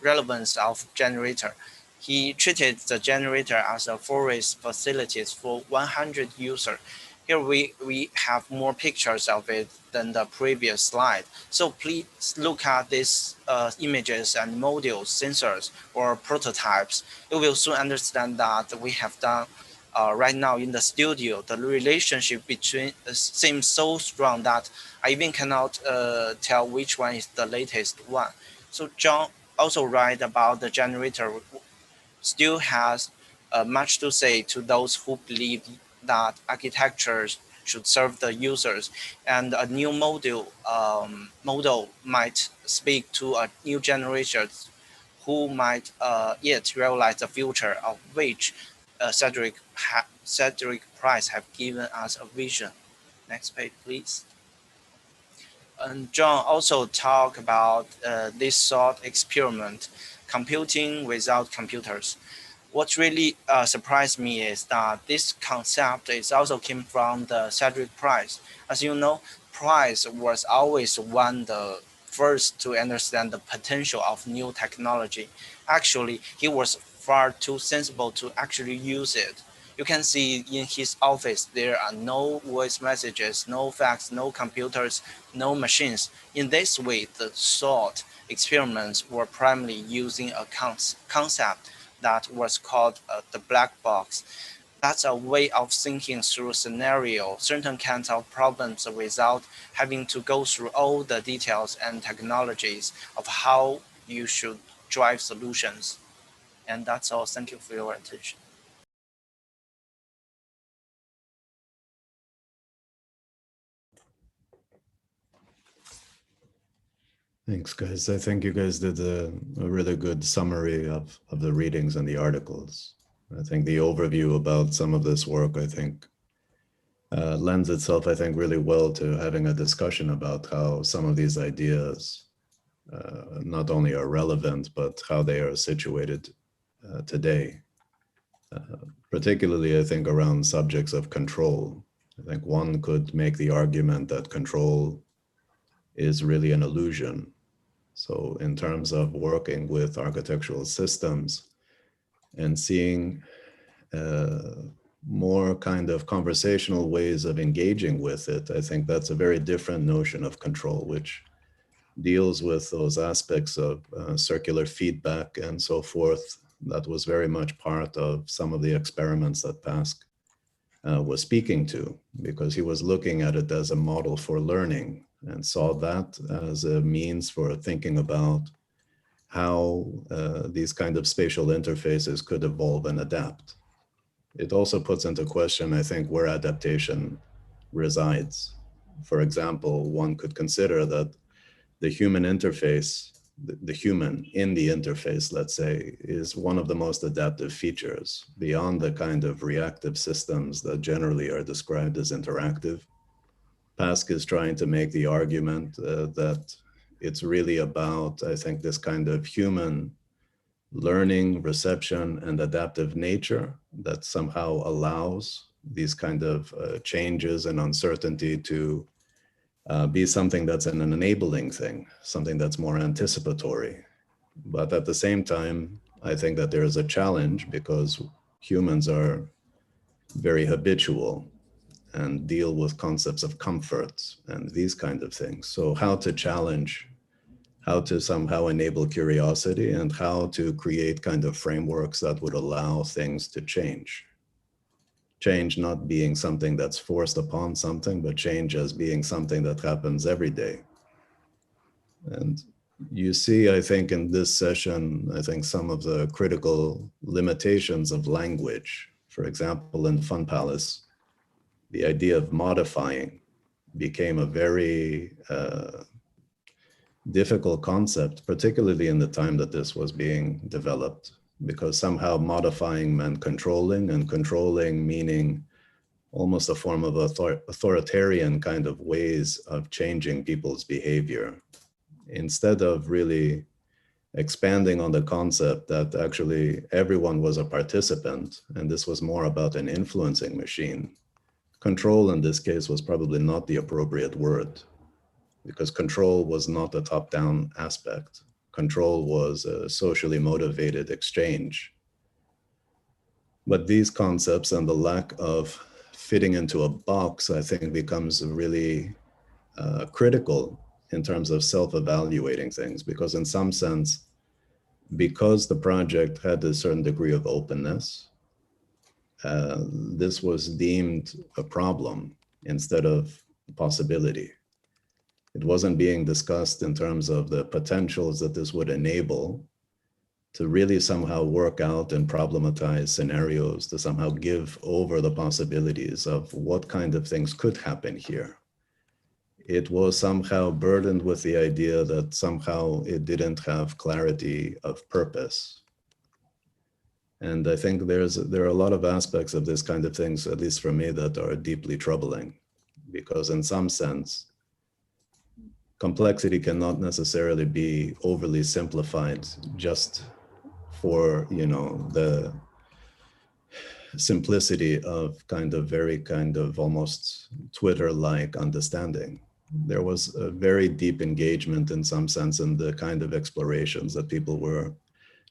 Relevance of Generator. He treated the generator as a forest facilities for 100 users. Here we have more pictures of it than the previous slide. So please look at these images and modules, sensors, or prototypes. You will soon understand that we have done right now in the studio. The relationship between seems so strong that I even cannot tell which one is the latest one. So John also write about the generator still has much to say to those who believe that architecture should serve the users, and a new model might speak to a new generation who might yet realize the future of which Cedric Price have given us a vision. Next page, please. And John also talked about this thought experiment, computing without computers. What really surprised me is that this concept is also came from the Cedric Price. As you know, Price was always the first to understand the potential of new technology. Actually, he was far too sensible to actually use it. You can see in his office, there are no voice messages, no fax, no computers, no machines. In this way, the thought experiments were primarily using a concept that was called the black box. That's a way of thinking through scenario, certain kinds of problems without having to go through all the details and technologies of how you should drive solutions. And that's all. Thank you for your attention. Thanks, guys. I think you guys did a really good summary of the readings and the articles. I think the overview about some of this work, I think, lends itself, I think, really well to having a discussion about how some of these ideas not only are relevant, but how they are situated today. Particularly, I think, around subjects of control. I think one could make the argument that control is really an illusion. So in terms of working with architectural systems and seeing more kind of conversational ways of engaging with it, I think that's a very different notion of control, which deals with those aspects of circular feedback and so forth. That was very much part of some of the experiments that Pask was speaking to, because he was looking at it as a model for learning and saw that as a means for thinking about how these kind of spatial interfaces could evolve and adapt. It also puts into question, I think, where adaptation resides. For example, one could consider that the human interface, the human in the interface, let's say, is one of the most adaptive features beyond the kind of reactive systems that generally are described as interactive. Pask is trying to make the argument that it's really about, I think, this kind of human learning, reception, and adaptive nature that somehow allows these kind of changes and uncertainty to be something that's an enabling thing, something that's more anticipatory. But at the same time, I think that there is a challenge because humans are very habitual and deal with concepts of comfort and these kind of things. So how to challenge, how to somehow enable curiosity, and how to create kind of frameworks that would allow things to change. Change not being something that's forced upon something, but change as being something that happens every day. And you see, I think in this session, I think some of the critical limitations of language. For example, in Fun Palace, the idea of modifying became a very difficult concept, particularly in the time that this was being developed, because somehow modifying meant controlling, and controlling meaning almost a form of authoritarian kind of ways of changing people's behavior, instead of really expanding on the concept that actually everyone was a participant, and this was more about an influencing machine. Control in this case was probably not the appropriate word, because control was not a top-down aspect. Control was a socially motivated exchange. But these concepts and the lack of fitting into a box, I think, becomes really critical in terms of self-evaluating things, because in some sense, because the project had a certain degree of openness, this was deemed a problem instead of a possibility. It wasn't being discussed in terms of the potentials that this would enable to really somehow work out and problematize scenarios, to somehow give over the possibilities of what kind of things could happen here. It was somehow burdened with the idea that somehow it didn't have clarity of purpose. And I think there are a lot of aspects of this kind of things, at least for me, that are deeply troubling, because in some sense, complexity cannot necessarily be overly simplified just for, you know, the simplicity of very kind of almost Twitter-like understanding. There was a very deep engagement in some sense in the kind of explorations that people were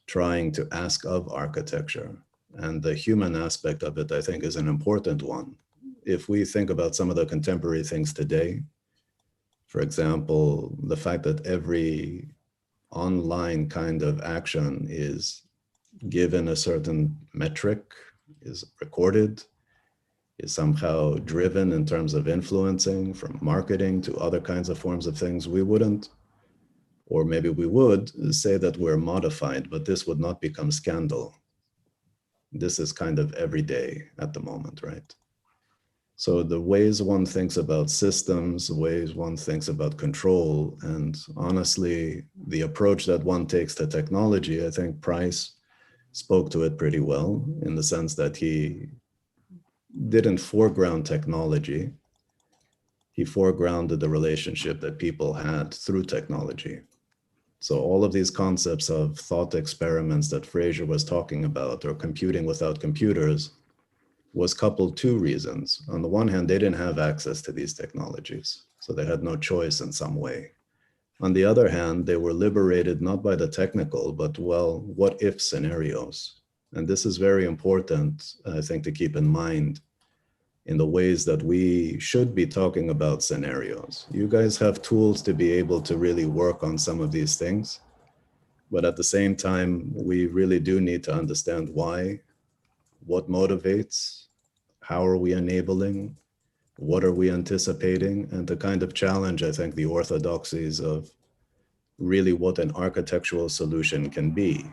trying to ask of architecture. And the human aspect of it, I think, is an important one. If we think about some of the contemporary things today, for example, the fact that every online kind of action is given a certain metric, is recorded, is somehow driven in terms of influencing, from marketing to other kinds of forms of things, we wouldn't, or maybe we would, say that we're modified, but this would not become scandal. This is kind of everyday at the moment, right? So the ways one thinks about systems, the ways one thinks about control, and honestly, the approach that one takes to technology, I think Price spoke to it pretty well, in the sense that he didn't foreground technology. He foregrounded the relationship that people had through technology. So all of these concepts of thought experiments that Fraser was talking about, or computing without computers, was coupled two reasons. On the one hand, they didn't have access to these technologies, so they had no choice in some way. On the other hand, they were liberated not by the technical, but, well, what if scenarios. And this is very important, I think, to keep in mind in the ways that we should be talking about scenarios. You guys have tools to be able to really work on some of these things. But at the same time, we really do need to understand why, what motivates, how are we enabling, what are we anticipating, and to kind of challenge, I think, the orthodoxies of really what an architectural solution can be.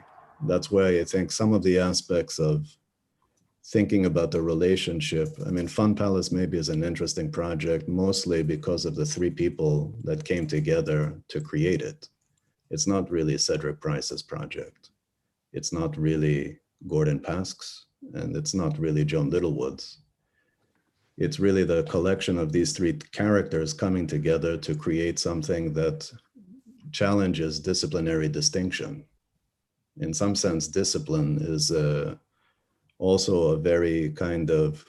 That's why I think some of the aspects of thinking about the relationship, I mean, Fun Palace maybe is an interesting project, mostly because of the three people that came together to create it. It's not really Cedric Price's project. It's not really Gordon Pask's, and it's not really Joan Littlewood's. It's really the collection of these three characters coming together to create something that challenges disciplinary distinction. In some sense, discipline is also a very kind of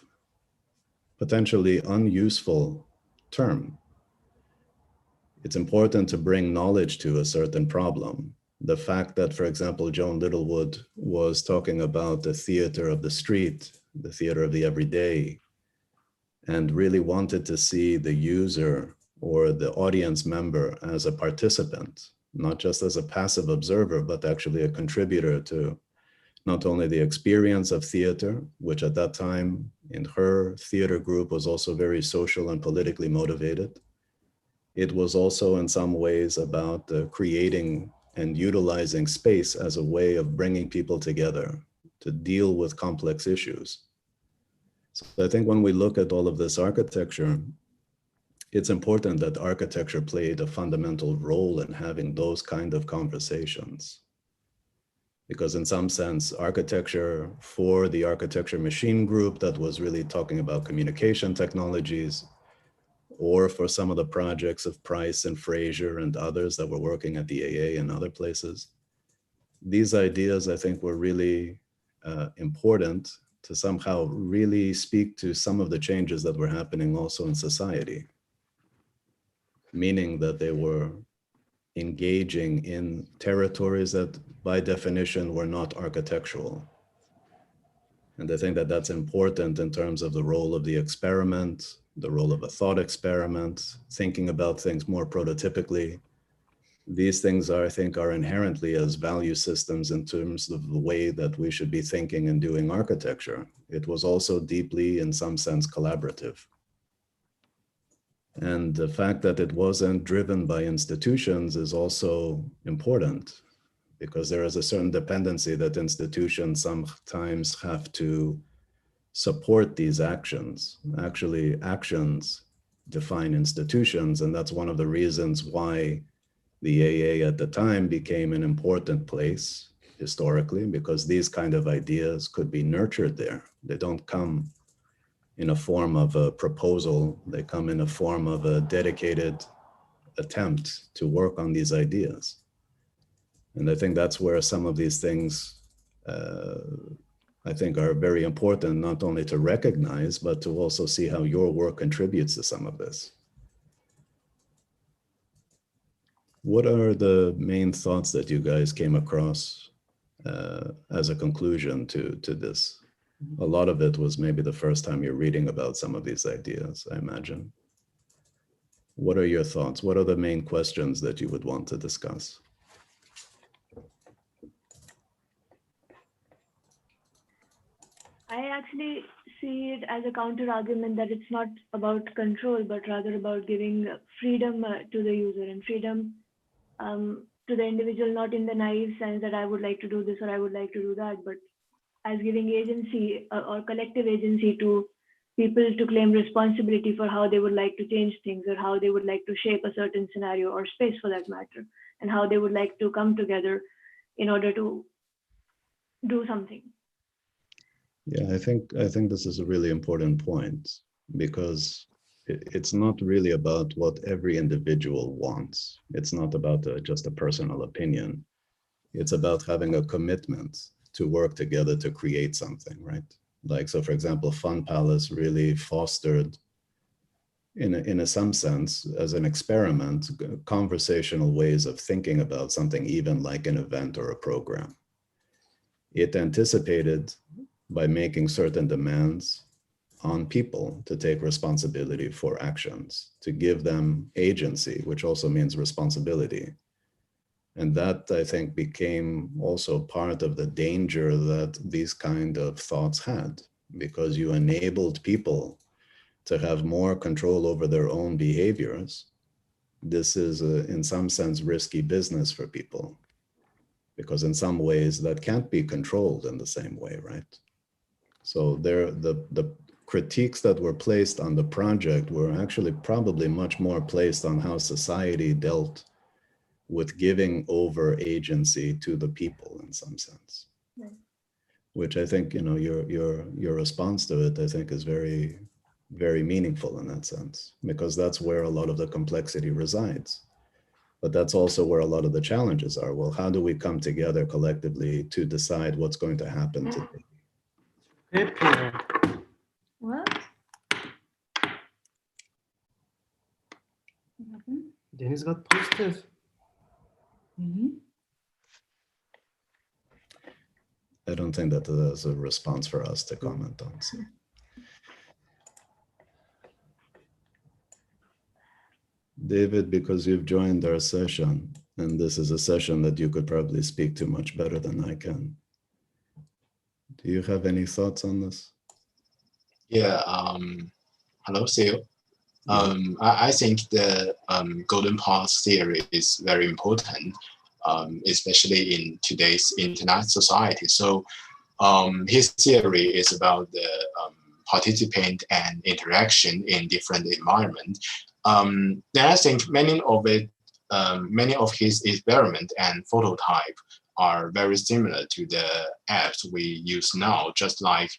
potentially unuseful term. It's important to bring knowledge to a certain problem. The fact that, for example, Joan Littlewood was talking about the theater of the street, the theater of the everyday, and really wanted to see the user or the audience member as a participant, not just as a passive observer, but actually a contributor to not only the experience of theater, which at that time in her theater group was also very social and politically motivated. It was also in some ways about creating and utilizing space as a way of bringing people together to deal with complex issues. So I think when we look at all of this architecture, it's important that architecture played a fundamental role in having those kind of conversations. Because in some sense, architecture for the architecture machine group that was really talking about communication technologies, or for some of the projects of Price and Fraser and others that were working at the AA and other places, these ideas, I think, were really important to somehow really speak to some of the changes that were happening also in society, meaning that they were engaging in territories that by definition were not architectural. And I think that that's important in terms of the role of the experiment, the role of a thought experiment, thinking about things more prototypically. These things are, I think, are inherently as value systems in terms of the way that we should be thinking and doing architecture. It was also deeply, in some sense, collaborative. And the fact that it wasn't driven by institutions is also important, because there is a certain dependency that institutions sometimes have to support these actions. Actually, actions define institutions, and that's one of the reasons why the AA at the time became an important place historically, because these kind of ideas could be nurtured there. They don't come in a form of a proposal, they come in a form of a dedicated attempt to work on these ideas. And I think that's where some of these things, I think, are very important, not only to recognize, but to also see how your work contributes to some of this. What are the main thoughts that you guys came across as a conclusion to this? A lot of it was maybe the first time you're reading about some of these ideas, I imagine. What are your thoughts? What are the main questions that you would want to discuss? I actually see it as a counter argument that it's not about control, but rather about giving freedom to the user, and freedom to the individual, not in the naive sense that I would like to do this or I would like to do that, but as giving agency or collective agency to people to claim responsibility for how they would like to change things, or how they would like to shape a certain scenario or space for that matter, and how they would like to come together in order to do something. Yeah, I think this is a really important point, because it's not really about what every individual wants. It's not about just a personal opinion. It's about having a commitment to work together to create something, right? Like, so for example, Fun Palace really fostered, in some sense, as an experiment, conversational ways of thinking about something, even like an event or a program. it anticipated by making certain demands on people to take responsibility for actions, to give them agency, which also means responsibility. And that, I think, became also part of the danger that these kind of thoughts had, because you enabled people to have more control over their own behaviors. This is, in some sense, risky business for people, because in some ways that can't be controlled in the same way, right? So the critiques that were placed on the project were actually probably much more placed on how society dealt with giving over agency to the people in some sense. Right. Which I think, you know, your response to it, I think, is very, very meaningful in that sense, because that's where a lot of the complexity resides. But that's also where a lot of the challenges are. Well, how do we come together collectively to decide what's going to happen today? What? Deniz got positive. I don't think that there's a response for us to comment on. So. David, because you've joined our session, and this is a session that you could probably speak to much better than I can. Do you have any thoughts on this? Yeah, hello, Theo. I think the Golden Path theory is very important, especially in today's internet society. So his theory is about the participant and interaction in different environments. Then I think many of his experiment and prototype are very similar to the apps we use now, just like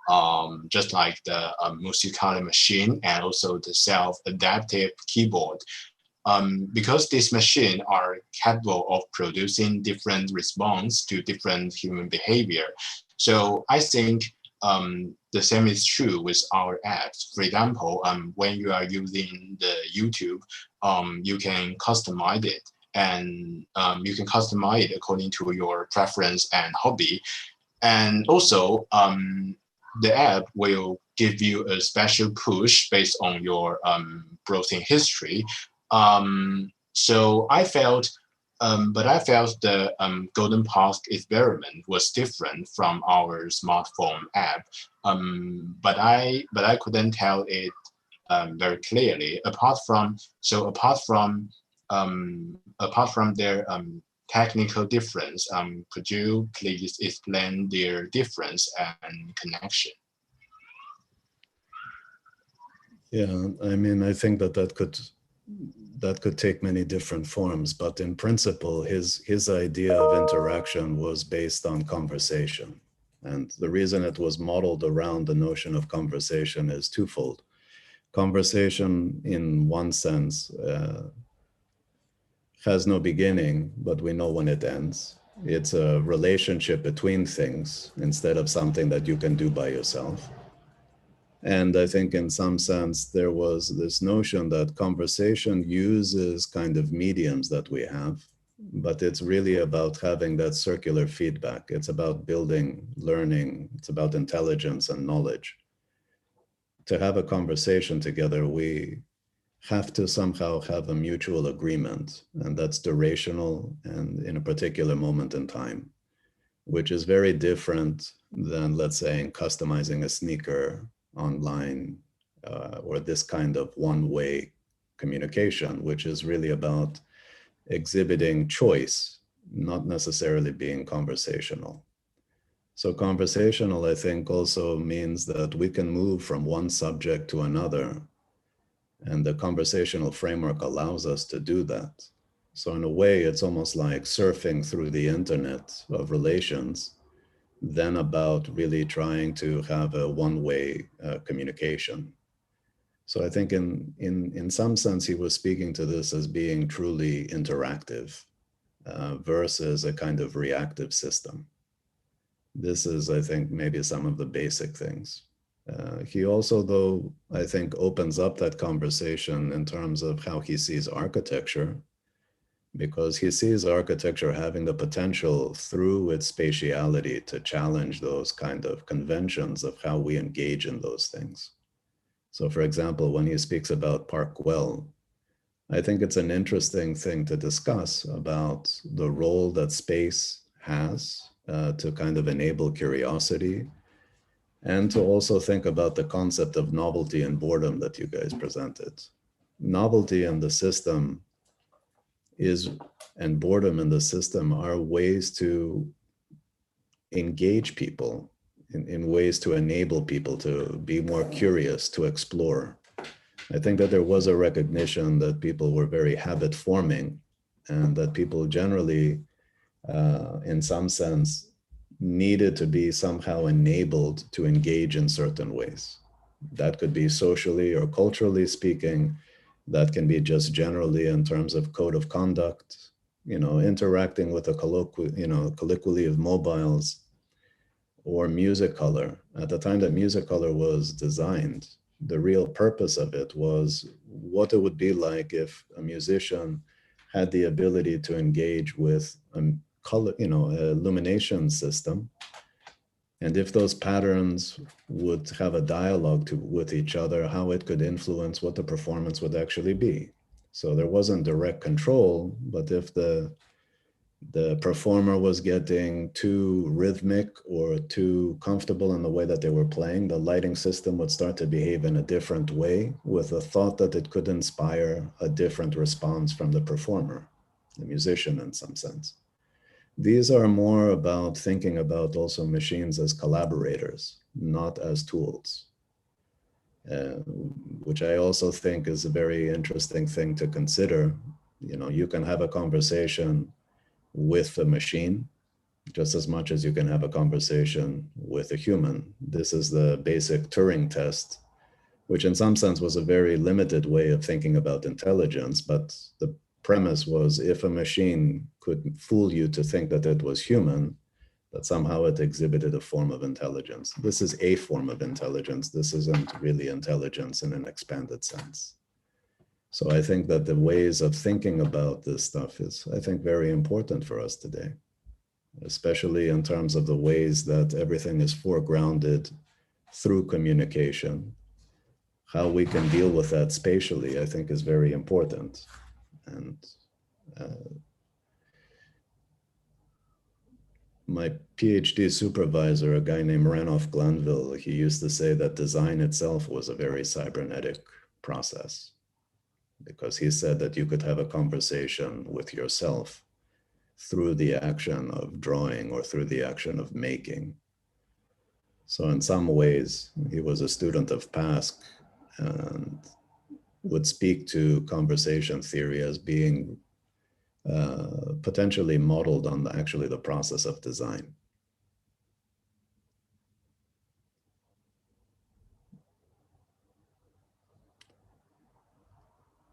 the Musicali machine and also the self-adaptive keyboard. Because these machines are capable of producing different response to different human behavior. So I think the same is true with our apps. For example, when you are using the YouTube, you can customize it, and you can customize it according to your preference and hobby. And also, the app will give you a special push based on your browsing history. So I felt the Golden Path experiment was different from our smartphone app. But I couldn't tell it very clearly. Apart from their technical difference, could you please explain their difference and connection? Yeah, I mean, I think that could take many different forms, but in principle, his idea of interaction was based on conversation. And the reason it was modeled around the notion of conversation is twofold. Conversation, in one sense, has no beginning, but we know when it ends. It's a relationship between things instead of something that you can do by yourself. And I think in some sense, there was this notion that conversation uses kind of mediums that we have, but it's really about having that circular feedback. It's about building, learning, it's about intelligence and knowledge. To have a conversation together, we have to somehow have a mutual agreement, and that's durational and in a particular moment in time, which is very different than, let's say, customizing a sneaker online or this kind of one-way communication, which is really about exhibiting choice, not necessarily being conversational. So conversational, I think, also means that we can move from one subject to another, and the conversational framework allows us to do that. So in a way, it's almost like surfing through the internet of relations, then about really trying to have a one-way communication. So I think in some sense, he was speaking to this as being truly interactive versus a kind of reactive system. This is, I think, maybe some of the basic things. He also, though, I think, opens up that conversation in terms of how he sees architecture, because he sees architecture having the potential through its spatiality to challenge those kind of conventions of how we engage in those things. So for example, when he speaks about Park Güell, I think it's an interesting thing to discuss about the role that space has to kind of enable curiosity, and to also think about the concept of novelty and boredom that you guys presented. Novelty in the system and boredom in the system are ways to engage people, in ways to enable people to be more curious, to explore. I think that there was a recognition that people were very habit forming, and that people generally, in some sense, needed to be somehow enabled to engage in certain ways. That could be socially or culturally speaking. That can be just generally in terms of code of conduct, interacting with a colloquially of mobiles, or Musicolor. At the time that Musicolor was designed, the real purpose of it was what it would be like if a musician had the ability to engage with a color, illumination system, and if those patterns would have a dialogue with each other, how it could influence what the performance would actually be. So there wasn't direct control, but if the performer was getting too rhythmic or too comfortable in the way that they were playing, the lighting system would start to behave in a different way, with the thought that it could inspire a different response from the performer, the musician in some sense. These are more about thinking about also machines as collaborators, not as tools, which I also think is a very interesting thing to consider. You can have a conversation with a machine just as much as you can have a conversation with a human. This is the basic Turing test, which in some sense was a very limited way of thinking about intelligence, but the premise was, if a machine could fool you to think that it was human, that somehow it exhibited a form of intelligence. This is a form of intelligence. This isn't really intelligence in an expanded sense. So I think that the ways of thinking about this stuff is, I think, very important for us today, especially in terms of the ways that everything is foregrounded through communication. How we can deal with that spatially, I think, is very important. And my PhD supervisor, a guy named Ranulph Glanville, he used to say that design itself was a very cybernetic process, because he said that you could have a conversation with yourself through the action of drawing or through the action of making. So in some ways, he was a student of Pask and would speak to conversation theory as being potentially modeled on actually the process of design.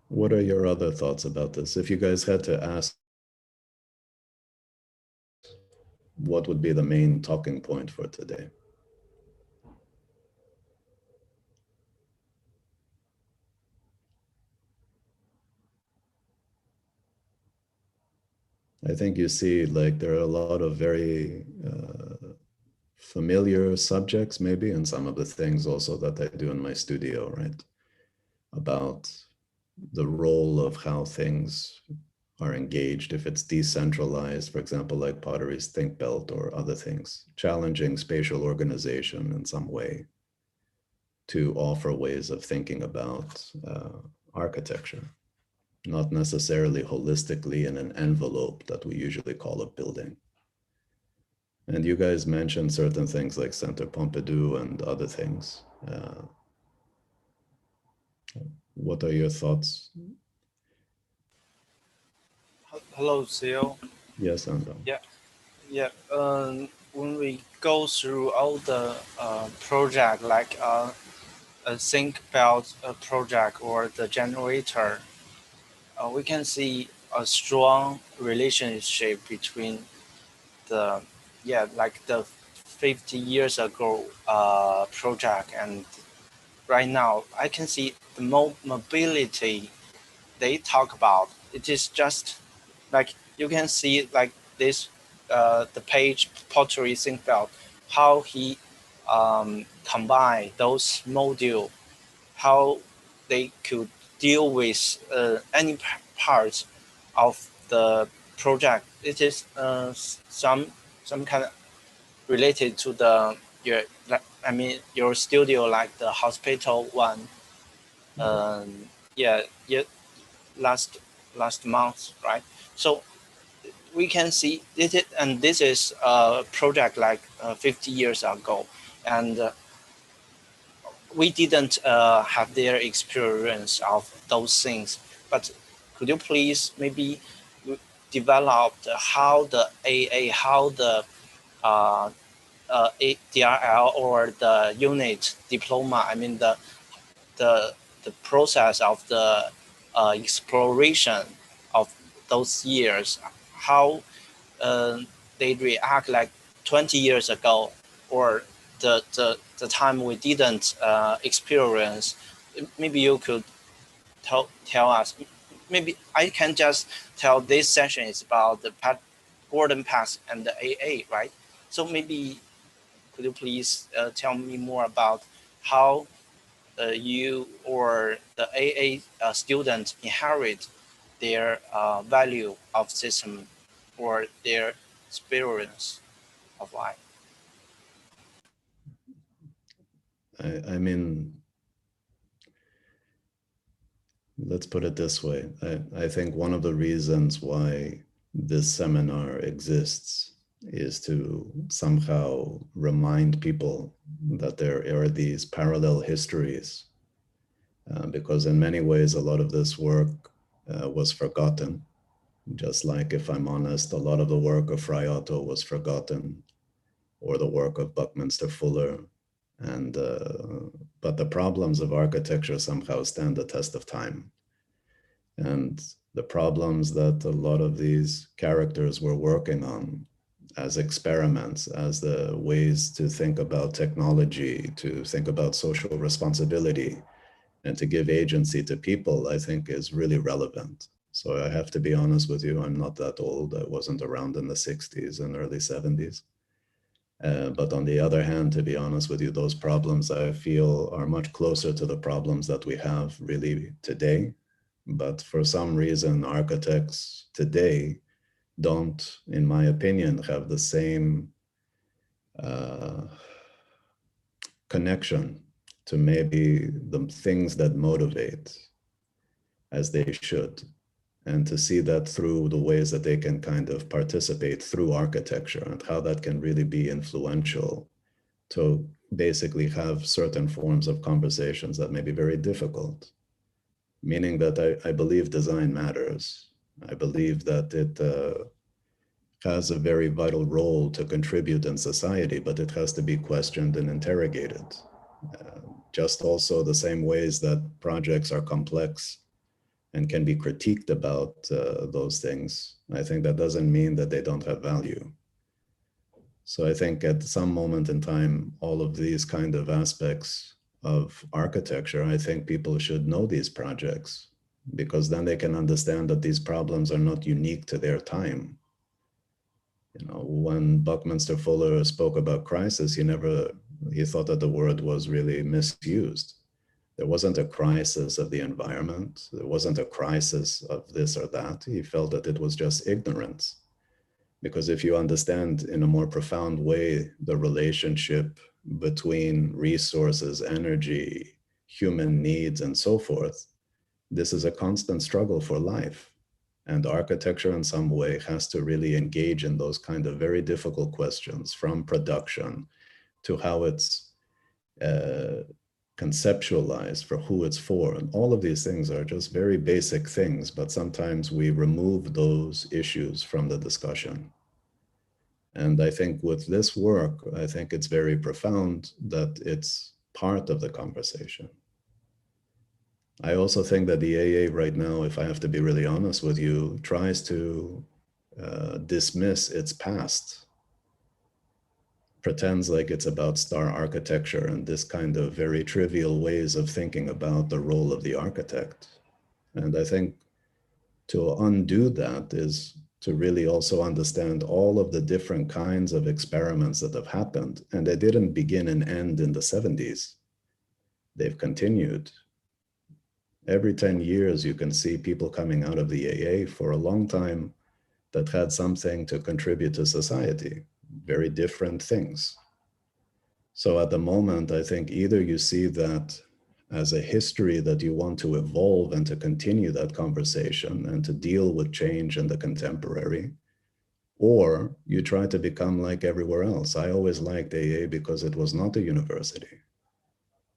What are your other thoughts about this? If you guys had to ask, what would be the main talking point for today? I think you see, like, there are a lot of very familiar subjects, maybe, and some of the things also that I do in my studio, right? About the role of how things are engaged, if it's decentralized, for example, like Pottery's Think Belt or other things, challenging spatial organization in some way to offer ways of thinking about architecture, not necessarily holistically in an envelope that we usually call a building. And you guys mentioned certain things like Centre Pompidou and other things. What are your thoughts? Hello, Theo. Yes, Andrew. Yeah. When we go through all the project, like a Think Belt project or the generator, we can see a strong relationship between the 50 years ago project and right now. I can see the mobility they talk about. It is just Like you can see like this, the page Pottery Sinfeld, how he combine those module, how they could deal with any part of the project. It is some kind of related to the your studio, like the hospital one. Yeah, last month, right? So we can see it, and this is a project like 50 years ago, and we didn't have their experience of those things. But could you please maybe develop how the AA, how the DRL or the unit diploma, I mean the process of the exploration of those years, how they react like 20 years ago, or the time we didn't experience. Maybe you could tell us. Maybe I can just tell this session is about the Gordon Pask and the AA, right? So maybe could you please tell me more about how you or the AA students inherit their value of system or their experience of life? I mean, let's put it this way. I think one of the reasons why this seminar exists is to somehow remind people that there are these parallel histories, because in many ways, a lot of this work was forgotten. Just like, if I'm honest, a lot of the work of Frei Otto was forgotten, or the work of Buckminster Fuller. And but the problems of architecture somehow stand the test of time. And the problems that a lot of these characters were working on as experiments, as the ways to think about technology, to think about social responsibility, and to give agency to people, I think is really relevant. So I have to be honest with you, I'm not that old. I wasn't around in the 60s and early 70s. But on the other hand, to be honest with you, those problems I feel are much closer to the problems that we have really today. But for some reason, architects today don't, in my opinion, have the same connection to maybe the things that motivate as they should, and to see that through the ways that they can kind of participate through architecture, and how that can really be influential to basically have certain forms of conversations that may be very difficult. Meaning that I believe design matters. I believe that it has a very vital role to contribute in society, but it has to be questioned and interrogated. Just also the same ways that projects are complex and can be critiqued about those things. I think that doesn't mean that they don't have value. So I think at some moment in time, all of these kind of aspects of architecture, I think people should know these projects, because then they can understand that these problems are not unique to their time. You know, when Buckminster Fuller spoke about crisis, he thought that the word was really misused. There wasn't a crisis of the environment. There wasn't a crisis of this or that. He felt that it was just ignorance. Because if you understand in a more profound way the relationship between resources, energy, human needs, and so forth, this is a constant struggle for life. And architecture in some way has to really engage in those kind of very difficult questions, from production to how it's conceptualized, for who it's for. And all of these things are just very basic things, but sometimes we remove those issues from the discussion. And I think with this work, I think it's very profound that it's part of the conversation. I also think that the AA right now, if I have to be really honest with you, tries to dismiss its past, pretends like it's about star architecture and this kind of very trivial ways of thinking about the role of the architect. And I think To undo that is to really also understand all of the different kinds of experiments that have happened. And they didn't begin and end in the 70s. They've continued. Every 10 years, you can see people coming out of the AA for a long time that had something to contribute to society, very different things. So at the moment, I think either you see that as a history that you want to evolve and to continue that conversation and to deal with change in the contemporary, or you try to become like everywhere else. I always liked AA because it was not a university.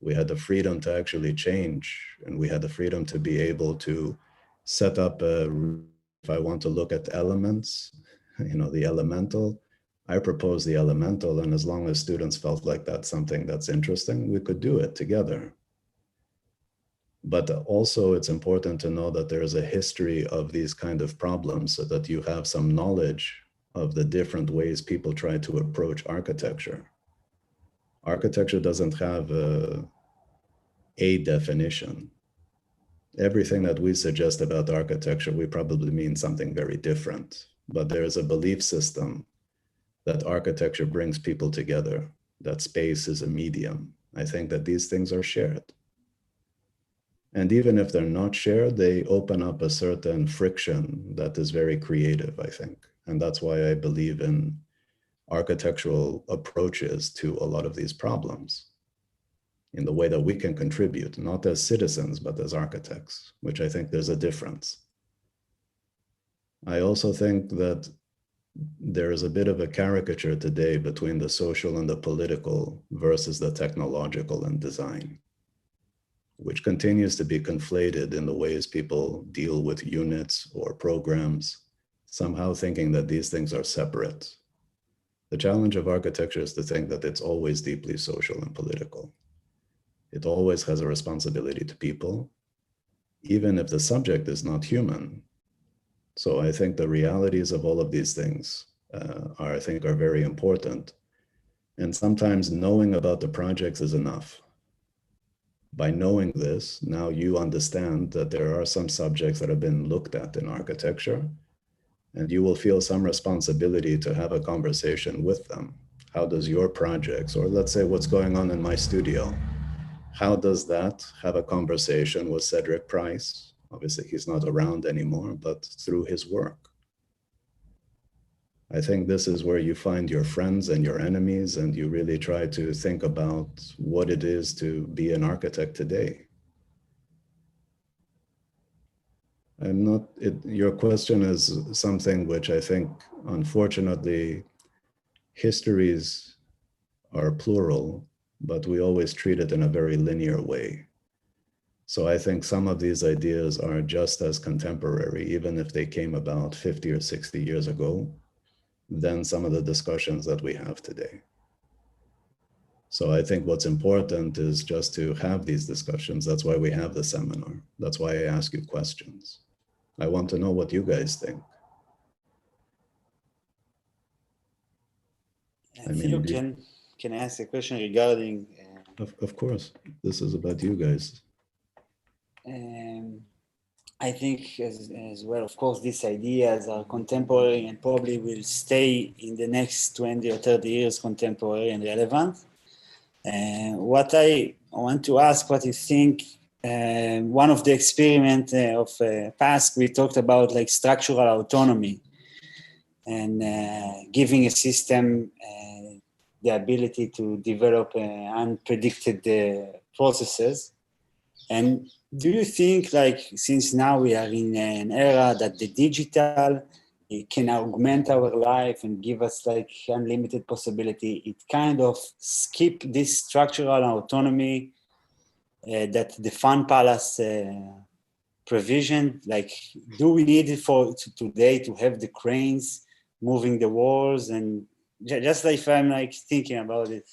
We had the freedom to actually change, and we had the freedom to be able to set up if I want to look at elements, the elemental, I propose the elemental, and as long as students felt like that's something that's interesting, we could do it together. But also it's important to know that there is a history of these kind of problems so that you have some knowledge of the different ways people try to approach architecture. Architecture doesn't have a definition. Everything that we suggest about architecture, we probably mean something very different, but there is a belief system that architecture brings people together, that space is a medium. I think that these things are shared. And even if they're not shared, they open up a certain friction that is very creative, I think. And that's why I believe in architectural approaches to a lot of these problems in the way that we can contribute, not as citizens, but as architects, which I think there's a difference. I also think that there is a bit of a caricature today between the social and the political versus the technological and design, which continues to be conflated in the ways people deal with units or programs, somehow thinking that these things are separate. The challenge of architecture is to think that it's always deeply social and political. It always has a responsibility to people, even if the subject is not human. So I think the realities of all of these things are very important. And sometimes knowing about the projects is enough. By knowing this, now you understand that there are some subjects that have been looked at in architecture, and you will feel some responsibility to have a conversation with them. How does your projects, or let's say what's going on in my studio, how does that have a conversation with Cedric Price? Obviously, he's not around anymore, but through his work. I think this is where you find your friends and your enemies, and you really try to think about what it is to be an architect today. Your question is something which I think, unfortunately, histories are plural, but we always treat it in a very linear way. So I think some of these ideas are just as contemporary, even if they came about 50 or 60 years ago, than some of the discussions that we have today. So I think what's important is just to have these discussions. That's why we have the seminar. That's why I ask you questions. I want to know what you guys think. Can I ask a question regarding? Of course, this is about you guys. I think as well, of course, these ideas are contemporary and probably will stay in the next 20 or 30 years contemporary and relevant. What I want to ask, what you think, one of the experiments of PASC, we talked about like structural autonomy and giving a system the ability to develop unpredicted processes. And do you think, like, since now we are in an era that the digital can augment our life and give us like unlimited possibility, it kind of skip this structural autonomy that the Fun Palace provision? Like, do we need it for today to have the cranes moving the walls? And just like if I'm like thinking about it,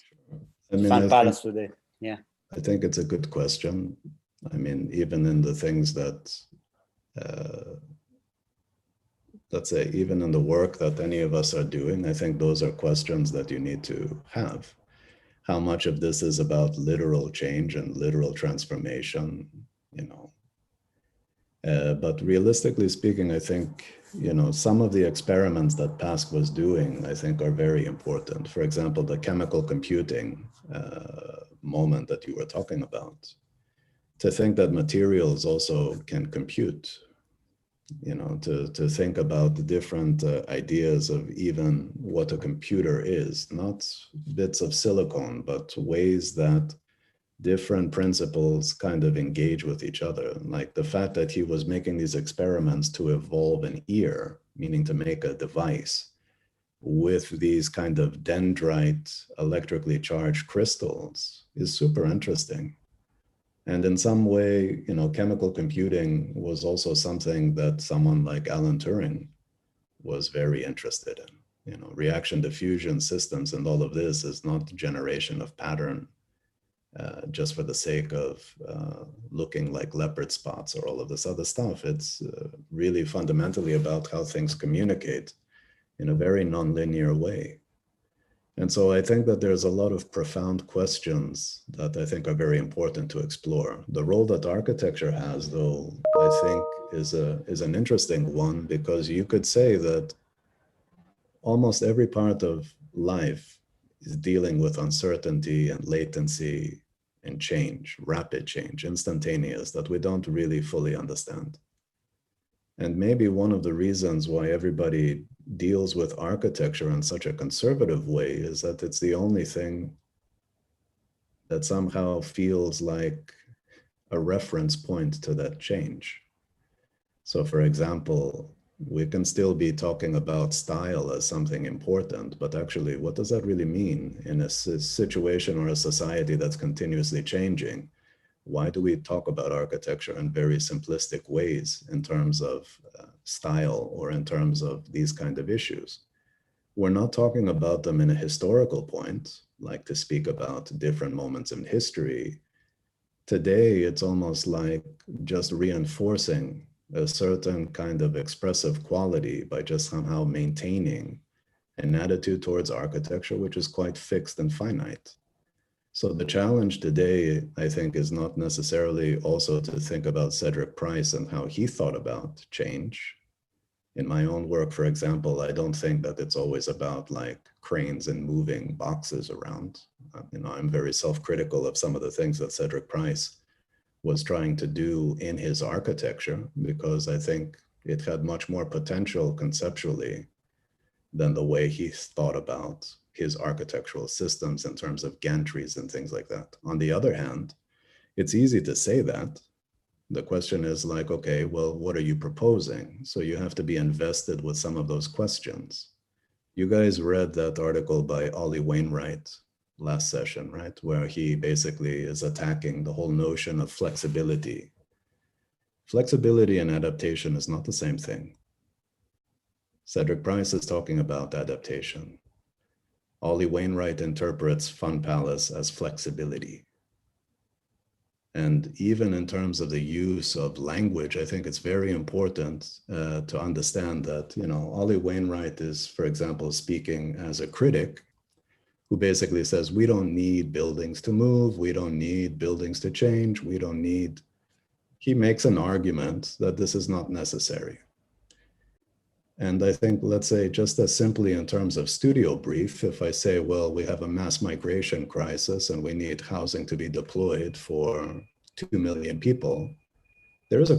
Fun Palace today, yeah. I think it's a good question. I mean, even in the things that, let's say, even in the work that any of us are doing, I think those are questions that you need to have. How much of this is about literal change and literal transformation, you know? But realistically speaking, I think, some of the experiments that Pask was doing, I think, are very important. For example, the chemical computing moment that you were talking about. To think that materials also can compute, to think about the different ideas of even what a computer is, not bits of silicon, but ways that different principles kind of engage with each other. Like the fact that he was making these experiments to evolve an ear, meaning to make a device with these kind of dendrite electrically charged crystals, is super interesting. And in some way, chemical computing was also something that someone like Alan Turing was very interested in. Reaction diffusion systems and all of this is not generation of pattern just for the sake of looking like leopard spots or all of this other stuff. It's really fundamentally about how things communicate in a very nonlinear way. And so I think that there's a lot of profound questions that I think are very important to explore. The role that architecture has, though, I think is an interesting one, because you could say that almost every part of life is dealing with uncertainty and latency and change, rapid change, instantaneous, that we don't really fully understand. And maybe one of the reasons why everybody deals with architecture in such a conservative way is that it's the only thing that somehow feels like a reference point to that change. So for example, we can still be talking about style as something important, but actually, what does that really mean in a situation or a society that's continuously changing? Why do we talk about architecture in very simplistic ways in terms of style or in terms of these kind of issues? We're not talking about them in a historical point, like to speak about different moments in history. Today, it's almost like just reinforcing a certain kind of expressive quality by just somehow maintaining an attitude towards architecture, which is quite fixed and finite. So the challenge today, I think, is not necessarily also to think about Cedric Price and how he thought about change. In my own work, for example, I don't think that it's always about like cranes and moving boxes around. I'm very self-critical of some of the things that Cedric Price was trying to do in his architecture, because I think it had much more potential conceptually than the way he thought about his architectural systems in terms of gantries and things like that. On the other hand, it's easy to say that. The question is like, okay, well, what are you proposing? So you have to be invested with some of those questions. You guys read that article by Ollie Wainwright last session, right? Where he basically is attacking the whole notion of flexibility. Flexibility and adaptation is not the same thing. Cedric Price is talking about adaptation. Ollie Wainwright interprets Fun Palace as flexibility. And even in terms of the use of language, I think it's very important to understand that, Ollie Wainwright is, for example, speaking as a critic who basically says, we don't need buildings to move, we don't need buildings to change, he makes an argument that this is not necessary. And I think, let's say, just as simply in terms of Studio Brief, if I say, well, we have a mass migration crisis and we need housing to be deployed for 2 million people, there is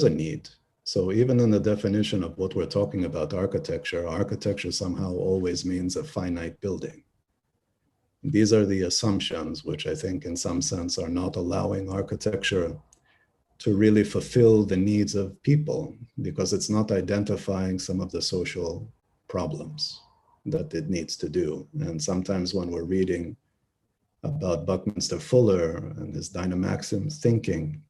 a need. So even in the definition of what we're talking about architecture somehow always means a finite building. These are the assumptions which I think in some sense are not allowing architecture to really fulfill the needs of people, because it's not identifying some of the social problems that it needs to do. And sometimes when we're reading about Buckminster Fuller and his Dynamaxim thinking,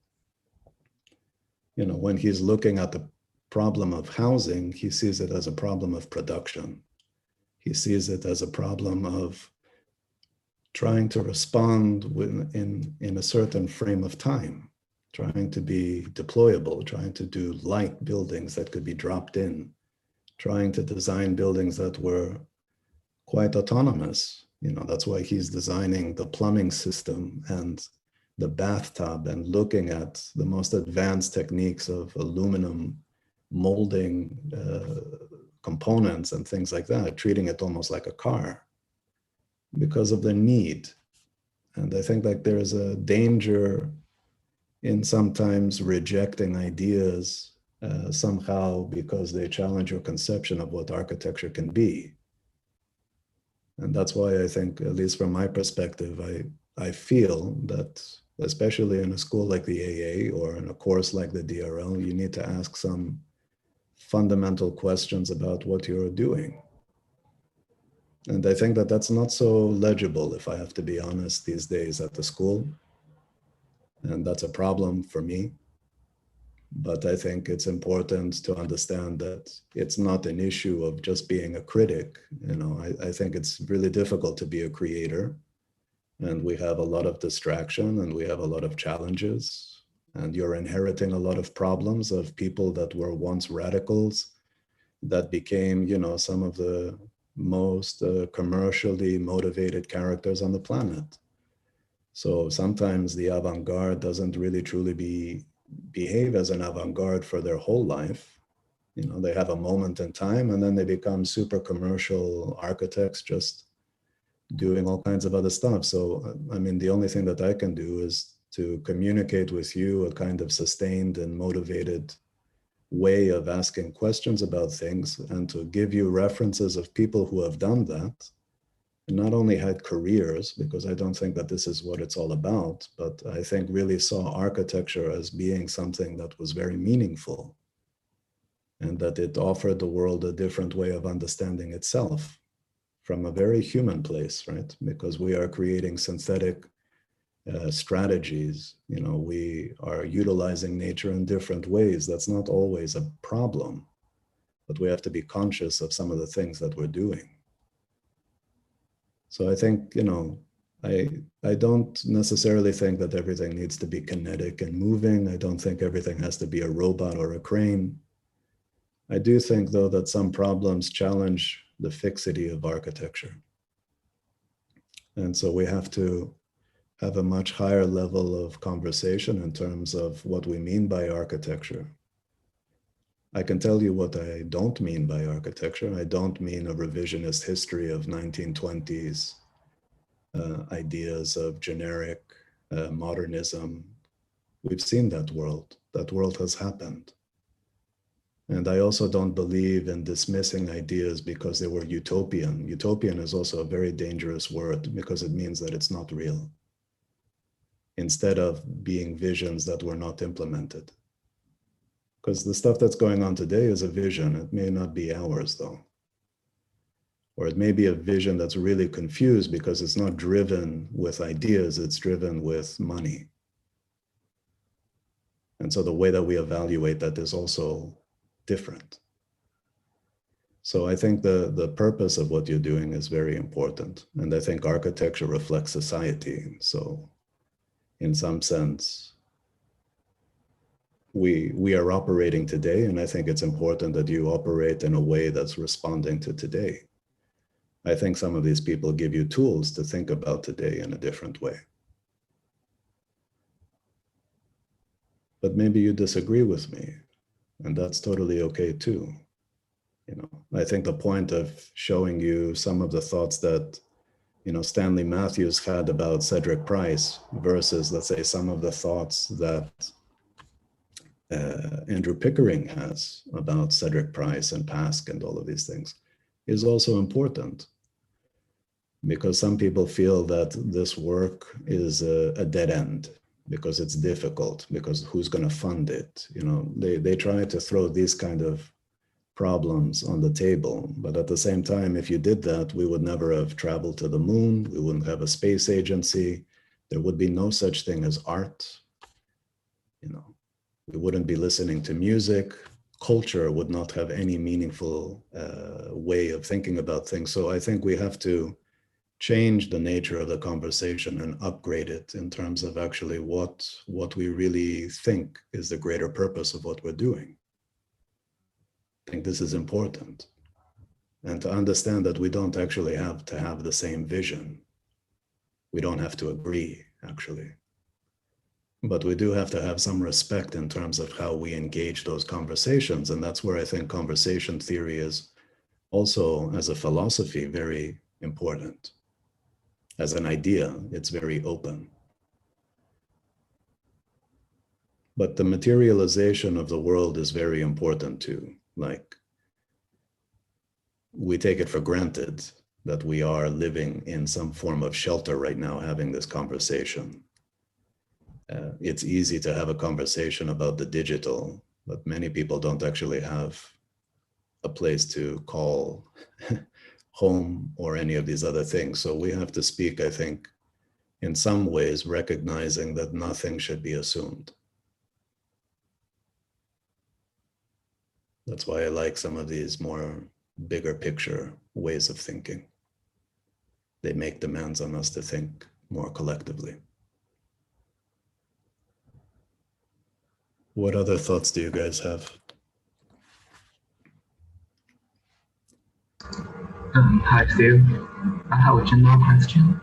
when he's looking at the problem of housing, he sees it as a problem of production. He sees it as a problem of trying to respond in a certain frame of time, trying to be deployable, trying to do light buildings that could be dropped in, trying to design buildings that were quite autonomous. That's why he's designing the plumbing system and the bathtub and looking at the most advanced techniques of aluminum molding components and things like that, treating it almost like a car because of the need. And I think like there is a danger in sometimes rejecting ideas somehow because they challenge your conception of what architecture can be. And that's why I think, at least from my perspective, I feel that especially in a school like the AA or in a course like the DRL, you need to ask some fundamental questions about what you're doing. And I think that that's not so legible, if I have to be honest, these days at the school. And that's a problem for me. But I think it's important to understand that it's not an issue of just being a critic. You know, I think it's really difficult to be a creator. And we have a lot of distraction and we have a lot of challenges. And you're inheriting a lot of problems of people that were once radicals that became, you know, some of the most commercially motivated characters on the planet. So sometimes the avant-garde doesn't really truly behave as an avant-garde for their whole life. You know, they have a moment in time and then they become super commercial architects just doing all kinds of other stuff. So, I mean, the only thing that I can do is to communicate with you a kind of sustained and motivated way of asking questions about things and to give you references of people who have done that and not only had careers, because I don't think that this is what it's all about, but I think really saw architecture as being something that was very meaningful and that it offered the world a different way of understanding itself from a very human place, right? Because we are creating synthetic strategies. You know, we are utilizing nature in different ways. That's not always a problem, but we have to be conscious of some of the things that we're doing. So I think, you know, I don't necessarily think that everything needs to be kinetic and moving. I don't think everything has to be a robot or a crane. I do think, though, that some problems challenge the fixity of architecture. And so we have to have a much higher level of conversation in terms of what we mean by architecture. I can tell you what I don't mean by architecture. I don't mean a revisionist history of 1920s ideas of generic modernism. We've seen that world. That world has happened. And I also don't believe in dismissing ideas because they were utopian. Utopian is also a very dangerous word because it means that it's not real, instead of being visions that were not implemented. Because the stuff that's going on today is a vision. It may not be ours, though. Or it may be a vision that's really confused because it's not driven with ideas, it's driven with money. And so the way that we evaluate that is also different. So I think the purpose of what you're doing is very important. And I think architecture reflects society. So in some sense, we are operating today, and I think it's important that you operate in a way that's responding to today. I think some of these people give you tools to think about today in a different way. But maybe you disagree with me, and that's totally okay too. You know, I think the point of showing you some of the thoughts that, you know, Stanley Matthews had about Cedric Price versus, let's say, some of the thoughts that Andrew Pickering has about Cedric Price and Pask and all of these things is also important, because some people feel that this work is a dead end because it's difficult, because who's going to fund it? You know, they try to throw these kind of problems on the table, but at the same time, if you did that, we would never have traveled to the moon, we wouldn't have a space agency, there would be no such thing as art, you know. We wouldn't be listening to music. Culture would not have any meaningful way of thinking about things. So I think we have to change the nature of the conversation and upgrade it in terms of actually what we really think is the greater purpose of what we're doing. I think this is important. And to understand that we don't actually have to have the same vision. We don't have to agree, actually. But we do have to have some respect in terms of how we engage those conversations. And that's where I think conversation theory is also, as a philosophy, very important. As an idea, it's very open. But the materialization of the world is very important too. Like, we take it for granted that we are living in some form of shelter right now, having this conversation. It's easy to have a conversation about the digital, but many people don't actually have a place to call home or any of these other things. So we have to speak, I think, in some ways, recognizing that nothing should be assumed. That's why I like some of these more bigger picture ways of thinking. They make demands on us to think more collectively. What other thoughts do you guys have? Hi, Steve. I have a general question.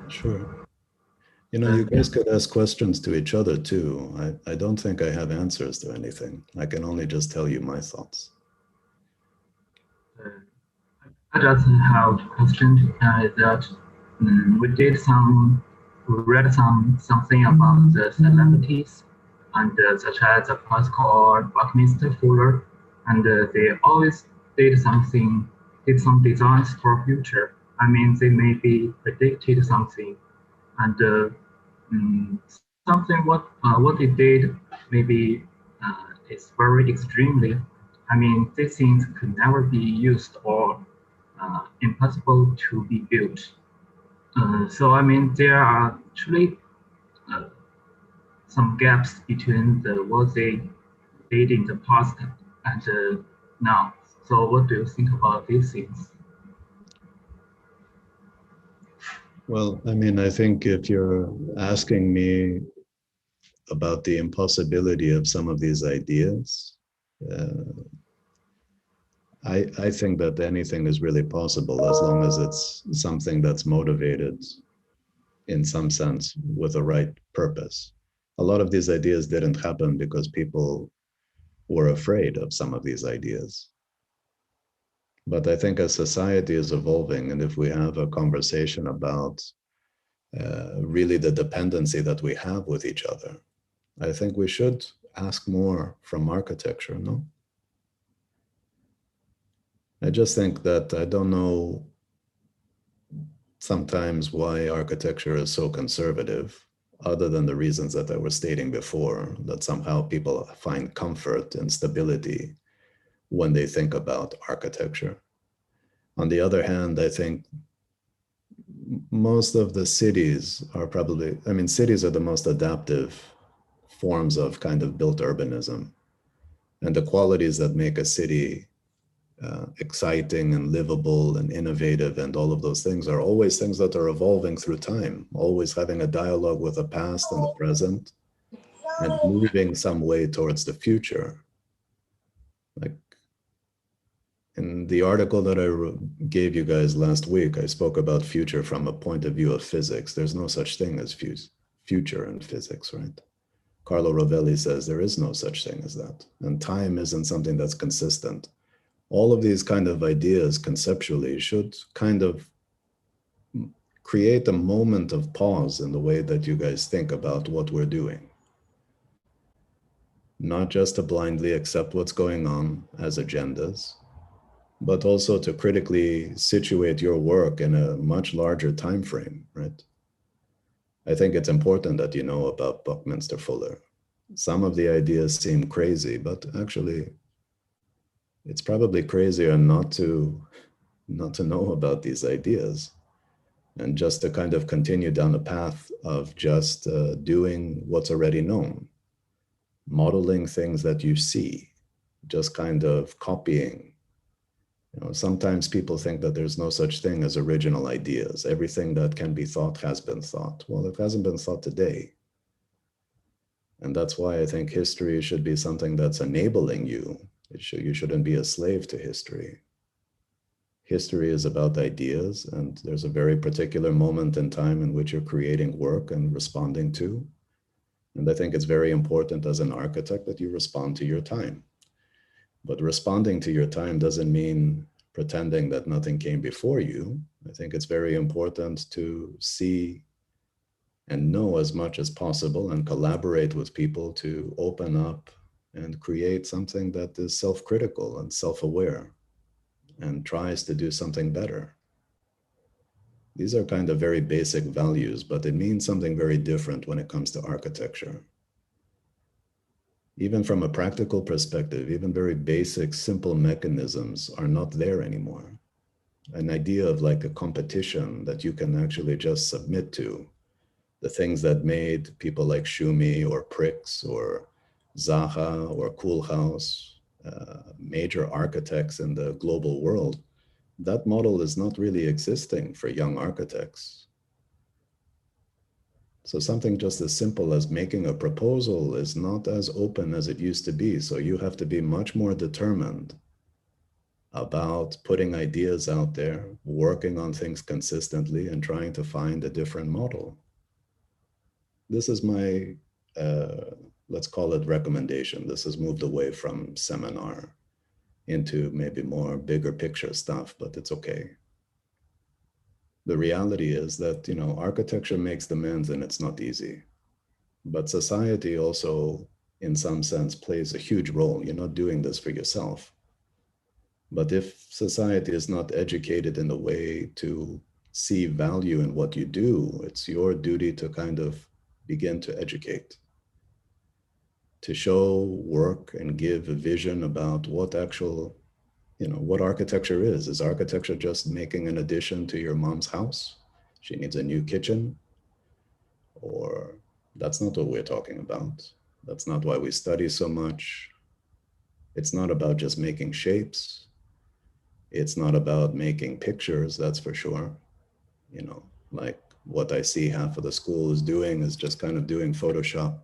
Sure. You know, you guys could ask questions to each other too. I don't think I have answers to anything. I can only just tell you my thoughts. I just have a question that we read something about the celebrities, and such as Pascal or Buckminster Fuller, and they always did some designs for future. I mean, they maybe predicted something, and something what they did maybe is very extremely. I mean, these things could never be used or impossible to be built. So I mean, there are actually some gaps between what they did in the past and now. So what do you think about these things? Well, I mean, I think if you're asking me about the impossibility of some of these ideas, I think that anything is really possible as long as it's something that's motivated in some sense with the right purpose. A lot of these ideas didn't happen because people were afraid of some of these ideas. But I think as society is evolving, and if we have a conversation about really the dependency that we have with each other, I think we should ask more from architecture, no? I just think that I don't know sometimes why architecture is so conservative, other than the reasons that I was stating before, that somehow people find comfort and stability when they think about architecture. On the other hand, I think most of the cities are probably, I mean, cities are the most adaptive forms of kind of built urbanism. And the qualities that make a city exciting and livable and innovative and all of those things are always things that are evolving through time, always having a dialogue with the past and the present and moving some way towards the future. Like in the article that I gave you guys last week, I spoke about future from a point of view of physics. There's no such thing as future in physics, right? Carlo Rovelli says there is no such thing as that. And time isn't something that's consistent. All of these kind of ideas conceptually should kind of create a moment of pause in the way that you guys think about what we're doing. Not just to blindly accept what's going on as agendas, but also to critically situate your work in a much larger time frame, right? I think it's important that you know about Buckminster Fuller. Some of the ideas seem crazy, but actually it's probably crazier not to know about these ideas and just to kind of continue down a path of just doing what's already known, modeling things that you see, just kind of copying. You know, sometimes people think that there's no such thing as original ideas. Everything that can be thought has been thought. Well, it hasn't been thought today. And that's why I think history should be something that's enabling you. You shouldn't be a slave to history. History is about ideas, and there's a very particular moment in time in which you're creating work and responding to. And I think it's very important as an architect that you respond to your time. But responding to your time doesn't mean pretending that nothing came before you. I think it's very important to see and know as much as possible and collaborate with people to open up and create something that is self-critical and self-aware and tries to do something better. These are kind of very basic values, but it means something very different when it comes to architecture. Even from a practical perspective, even very basic, simple mechanisms are not there anymore. An idea of like a competition that you can actually just submit to, the things that made people like Schumi or Prix or Zaha or Koolhaas, major architects in the global world, that model is not really existing for young architects. So something just as simple as making a proposal is not as open as it used to be. So you have to be much more determined about putting ideas out there, working on things consistently and trying to find a different model. This is my, let's call it recommendation. This has moved away from seminar into maybe more bigger picture stuff, but it's okay. The reality is that, you know, architecture makes demands and it's not easy. But society also, in some sense, plays a huge role. You're not doing this for yourself. But if society is not educated in a way to see value in what you do, it's your duty to kind of begin to educate, to show, work, and give a vision about what actual, you know, what architecture is. Is architecture just making an addition to your mom's house? She needs a new kitchen? Or that's not what we're talking about. That's not why we study so much. It's not about just making shapes. It's not about making pictures, that's for sure. You know, like what I see half of the school is doing is just kind of doing Photoshop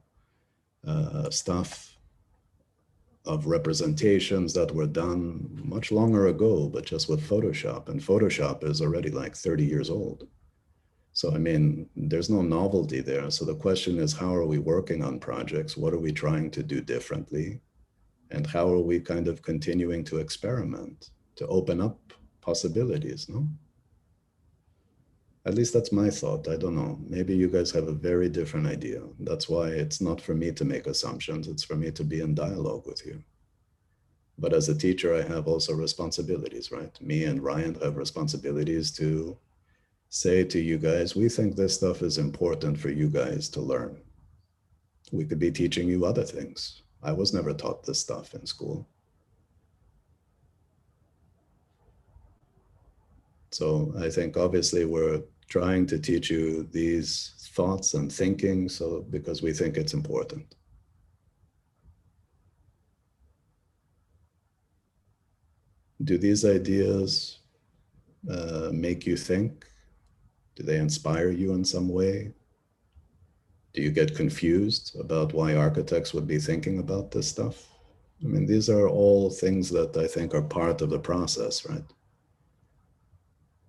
stuff of representations that were done much longer ago, but just with Photoshop. And Photoshop is already like 30 years old. So, I mean, there's no novelty there. So the question is, how are we working on projects? What are we trying to do differently? And how are we kind of continuing to experiment, to open up possibilities, no? At least that's my thought. I don't know. Maybe you guys have a very different idea. That's why it's not for me to make assumptions. It's for me to be in dialogue with you. But as a teacher, I have also responsibilities, right? Me and Ryan have responsibilities to say to you guys, we think this stuff is important for you guys to learn. We could be teaching you other things. I was never taught this stuff in school. So I think obviously we're trying to teach you these thoughts and thinking, so because we think it's important. Do these ideas make you think? Do they inspire you in some way? Do you get confused about why architects would be thinking about this stuff? I mean, these are all things that I think are part of the process, right?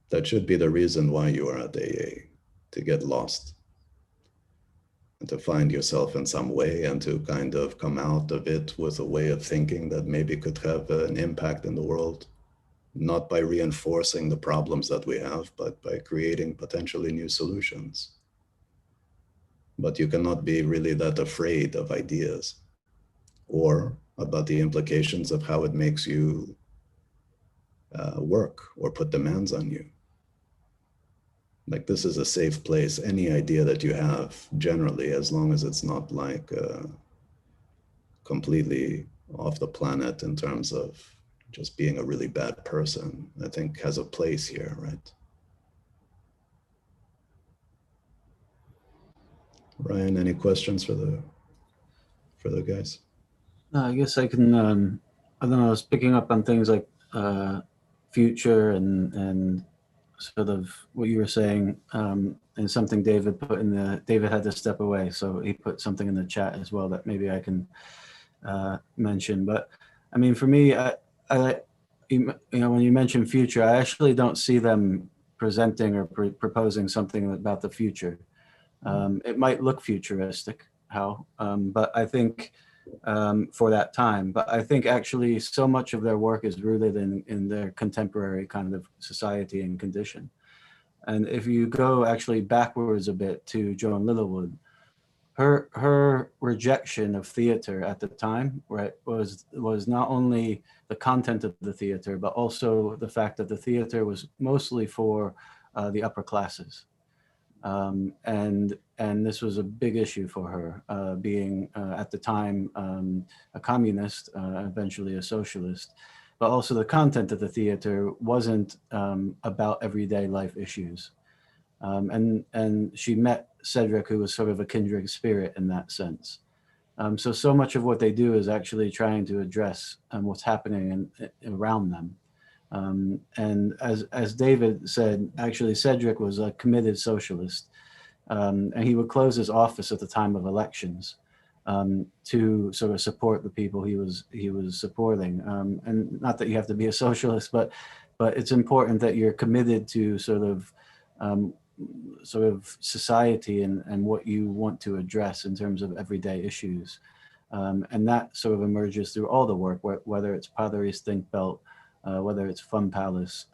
That should be the reason why you are at AA, to get lost and to find yourself in some way and to kind of come out of it with a way of thinking that maybe could have an impact in the world, not by reinforcing the problems that we have, but by creating potentially new solutions. But you cannot be really that afraid of ideas or about the implications of how it makes you work or put demands on you. Like, this is a safe place. Any idea that you have, generally, as long as it's not like completely off the planet in terms of just being a really bad person, I think has a place here, right? Ryan, any questions for the guys? I guess I can, I don't know, I was picking up on things like future and sort of what you were saying, and something David put in the, David had to step away, so he put something in the chat as well that maybe I can mention. But I mean, for me, I you know, when you mention future, I actually don't see them presenting or proposing something about the future. It might look futuristic, how, but I think for that time. But I think actually so much of their work is rooted in their contemporary kind of society and condition. And if you go actually backwards a bit to Joan Littlewood, her rejection of theater at the time, right, was not only the content of the theater, but also the fact that the theater was mostly for the upper classes. And this was a big issue for her, being at the time a communist, eventually a socialist, but also the content of the theater wasn't about everyday life issues. And she met Cedric, who was sort of a kindred spirit in that sense. So much of what they do is actually trying to address what's happening around them. And as David said, actually Cedric was a committed socialist, and he would close his office at the time of elections to sort of support the people he was supporting. And not that you have to be a socialist, but it's important that you're committed to sort of society and what you want to address in terms of everyday issues. And that sort of emerges through all the work, whether it's Padres Think Belt, whether it's Fun Palace,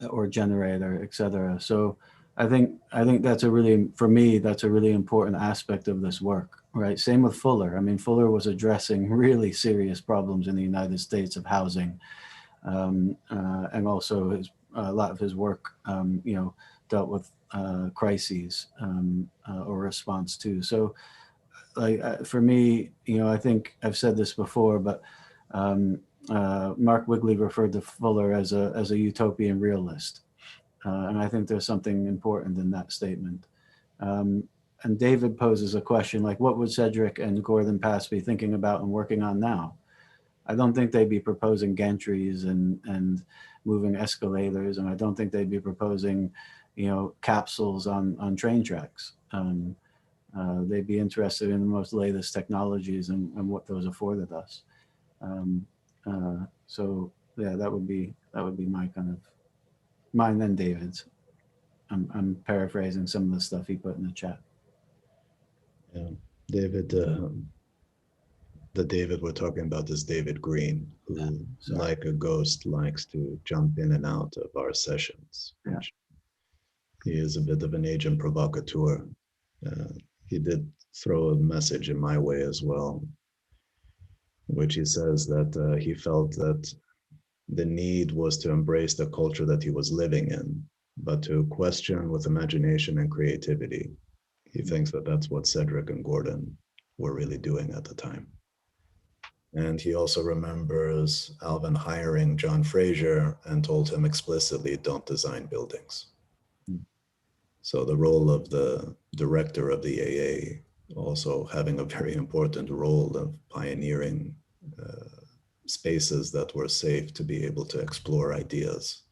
or Generator, etc. So I think that's for me, that's a really important aspect of this work, right? Same with Fuller. I mean, Fuller was addressing really serious problems in the United States of housing, and also a lot of his work, dealt with crises or response to. So, for me, I think I've said this before, but Mark Wigley referred to Fuller as a utopian realist, and I think there's something important in that statement. And David poses a question like, what would Cedric and Gordon Pass be thinking about and working on now? I don't think they'd be proposing gantries and moving escalators, and I don't think they'd be proposing, capsules on train tracks. They'd be interested in the most latest technologies and what those afforded us. So yeah, that would be my kind of, mine and David's. I'm paraphrasing some of the stuff he put in the chat. Yeah, David. The David we're talking about is David Green, who, like a ghost, likes to jump in and out of our sessions. Yeah. He is a bit of an agent provocateur. He did throw a message in my way as well, which he says that he felt that the need was to embrace the culture that he was living in, but to question with imagination and creativity. He thinks that that's what Cedric and Gordon were really doing at the time. And he also remembers Alvin hiring John Fraser and told him explicitly, don't design buildings. So the role of the director of the AA also having a very important role of pioneering spaces that were safe to be able to explore ideas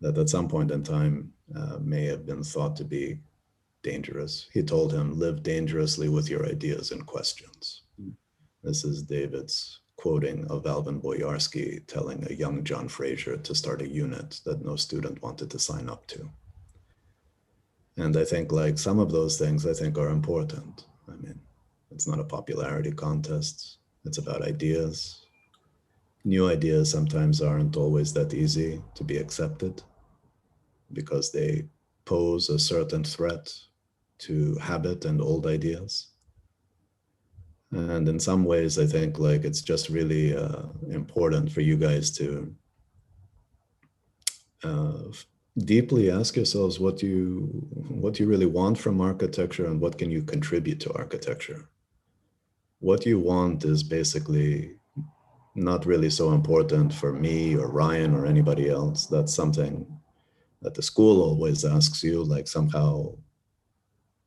that at some point in time may have been thought to be dangerous. He told him, live dangerously with your ideas and questions. This is David's quoting of Alvin Boyarsky telling a young John Fraser to start a unit that no student wanted to sign up to. And I think like some of those things I think are important. I mean, it's not a popularity contest. It's about ideas. New ideas sometimes aren't always that easy to be accepted because they pose a certain threat to habit and old ideas. And in some ways, I think like it's just really important for you guys to deeply ask yourselves what you really want from architecture and what can you contribute to architecture. What you want is basically not really so important for me or Ryan or anybody else. That's something that the school always asks you, like somehow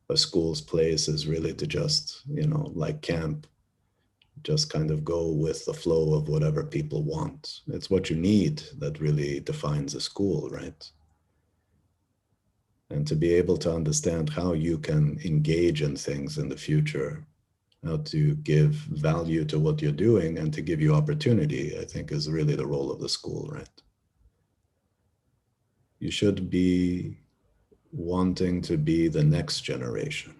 a school's place is really to just, like camp, just kind of go with the flow of whatever people want. It's what you need that really defines a school, right? And to be able to understand how you can engage in things in the future, how to give value to what you're doing and to give you opportunity, I think is really the role of the school, right? You should be wanting to be the next generation.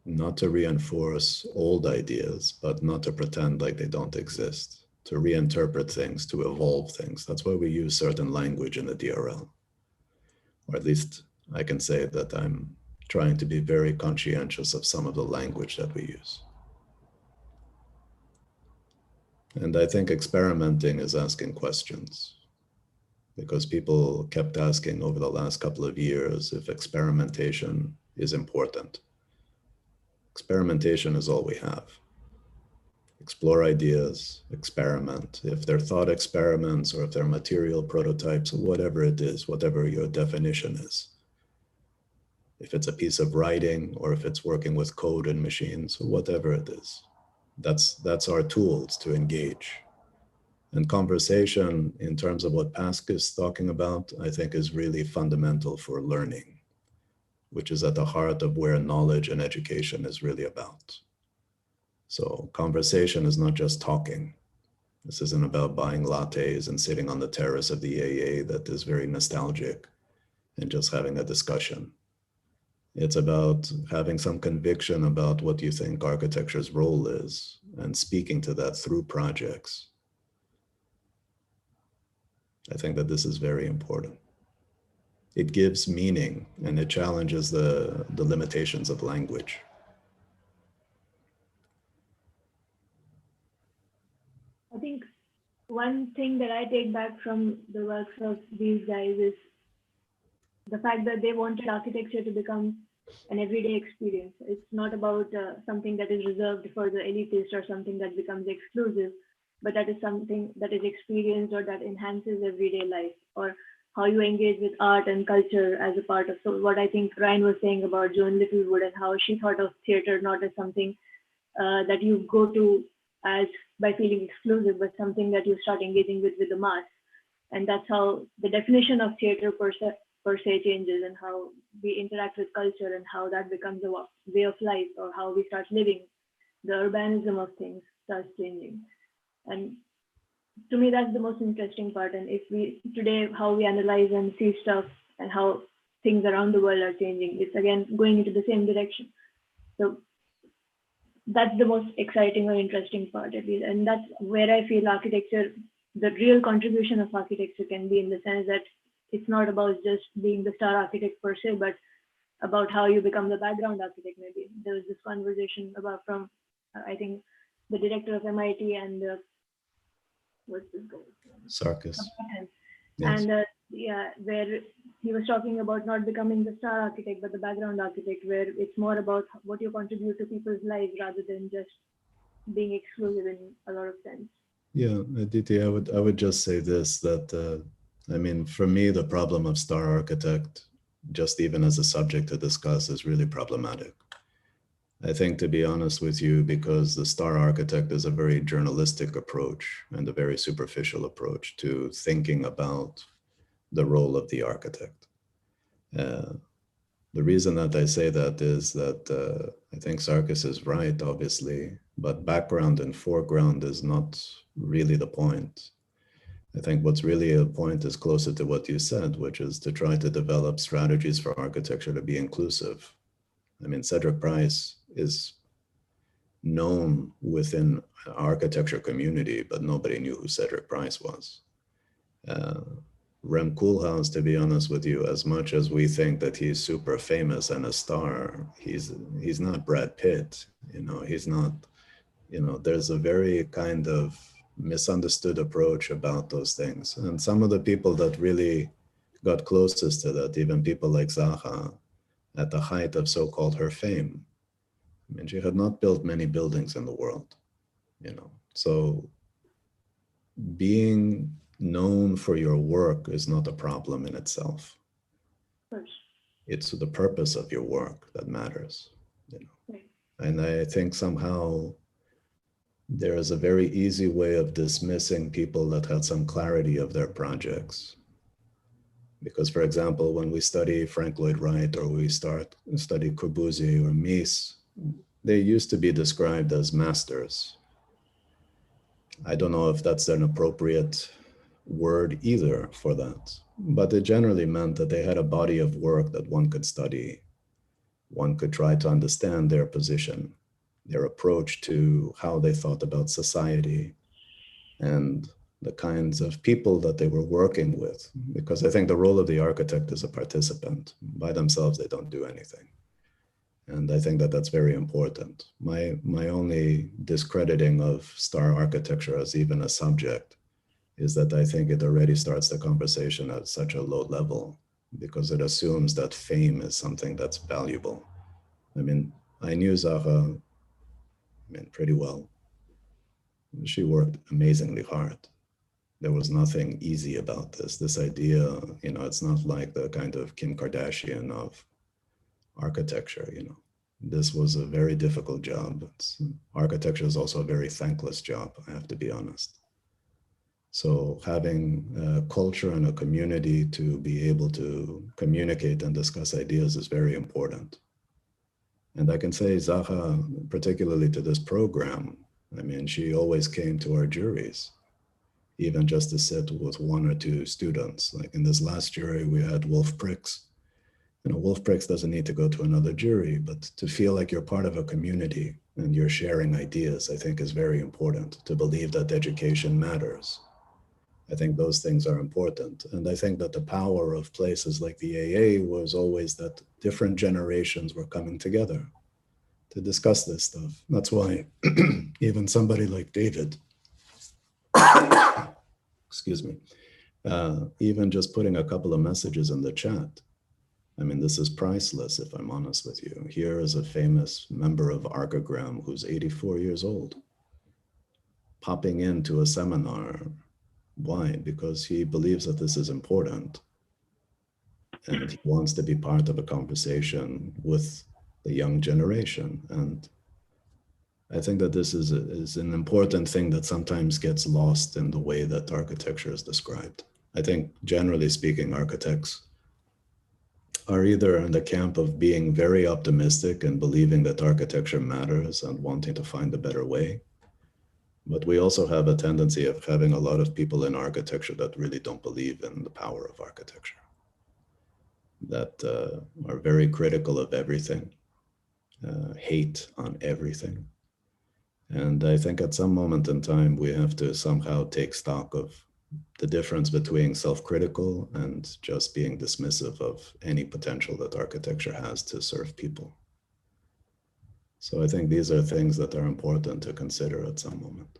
not to reinforce old ideas, but not to pretend like they don't exist, to reinterpret things, to evolve things. That's why we use certain language in the DRL. Or at least I can say that I'm trying to be very conscientious of some of the language that we use. And I think experimenting is asking questions, because people kept asking over the last couple of years if experimentation is important. Experimentation is all we have. Explore ideas, experiment. If they're thought experiments or if they're material prototypes, whatever it is, whatever your definition is. If it's a piece of writing or if it's working with code and machines, whatever it is, that's our tools to engage. And conversation, in terms of what Pask is talking about, I think is really fundamental for learning, which is at the heart of where knowledge and education is really about. So conversation is not just talking. This isn't about buying lattes and sitting on the terrace of the AA that is very nostalgic and just having a discussion. It's about having some conviction about what you think architecture's role is and speaking to that through projects. I think that this is very important. It gives meaning and it challenges the limitations of language. I think one thing that I take back from the works of these guys is the fact that they wanted architecture to become an everyday experience. It's not about something that is reserved for the elitist or something that becomes exclusive, but that is something that is experienced or that enhances everyday life, or how you engage with art and culture as a part of. So what I think Ryan was saying about Joan Littlewood and how she thought of theater not as something that you go to as by feeling exclusive, but something that you start engaging with the mass. And that's how the definition of theater per se changes, and how we interact with culture and how that becomes a way of life, or how we start living. The urbanism of things starts changing. And to me, that's the most interesting part. And if we today, how we analyze and see stuff and how things around the world are changing, it's again going into the same direction. So that's the most exciting or interesting part, at least. And that's where I feel architecture, the real contribution of architecture can be, in the sense that it's not about just being the star architect per se, but about how you become the background architect. Maybe there was this conversation about from, I think, the director of MIT and what's this guy? Sarkis. Yes. And yeah, where he was talking about not becoming the star architect, but the background architect, where it's more about what you contribute to people's lives rather than just being exclusive in a lot of sense. Yeah, Aditi, I would just say this, that I mean, for me, the problem of star architect, just even as a subject to discuss, is really problematic. I think, to be honest with you, because the star architect is a very journalistic approach and a very superficial approach to thinking about the role of the architect. The reason that I say that is that I think Sarkis is right, obviously, but background and foreground is not really the point. I think what's really a point is closer to what you said, which is to try to develop strategies for architecture to be inclusive. I mean, Cedric Price is known within the architecture community, but nobody knew who Cedric Price was. Rem Koolhaas, to be honest with you, as much as we think that he's super famous and a star, he's not Brad Pitt, he's not, there's a very kind of misunderstood approach about those things. And some of the people that really got closest to that, even people like Zaha, at the height of so-called her fame, I mean, she had not built many buildings in the world, So being known for your work is not a problem in itself. It's the purpose of your work that matters, And I think somehow there is a very easy way of dismissing people that had some clarity of their projects. Because, for example, when we study Frank Lloyd Wright, or we study Corbusier or Mies, they used to be described as masters. I don't know if that's an appropriate word either for that, but it generally meant that they had a body of work that one could study one could try to understand their position, their approach to how they thought about society, and the kinds of people that they were working with. Because I think the role of the architect is a participant. By themselves, they don't do anything. And I think that that's very important. My only discrediting of star architecture as even a subject is that I think it already starts the conversation at such a low level, because it assumes that fame is something that's valuable. I mean, I knew Zaha pretty well. She worked amazingly hard. There was nothing easy about this. This idea, it's not like the kind of Kim Kardashian of architecture, This was a very difficult job. Architecture is also a very thankless job, I have to be honest. So having a culture and a community to be able to communicate and discuss ideas is very important. And I can say Zaha, particularly to this program, she always came to our juries, even just to sit with one or two students. Like in this last jury, we had Wolf Pricks. Wolf Pricks doesn't need to go to another jury, but to feel like you're part of a community and you're sharing ideas, I think is very important. To believe that education matters. I think those things are important. And I think that the power of places like the AA was always that different generations were coming together to discuss this stuff. That's why even somebody like David, excuse me, even just putting a couple of messages in the chat, this is priceless, if I'm honest with you. Here is a famous member of Archigram who's 84 years old, popping into a seminar. Why? Because he believes that this is important and he wants to be part of a conversation with the young generation. And I think that this is an important thing that sometimes gets lost in the way that architecture is described. I think generally speaking, architects are either in the camp of being very optimistic and believing that architecture matters and wanting to find a better way. But we also have a tendency of having a lot of people in architecture that really don't believe in the power of architecture, that are very critical of everything, hate on everything. And I think at some moment in time, we have to somehow take stock of the difference between self-critical and just being dismissive of any potential that architecture has to serve people. So I think these are things that are important to consider at some moment.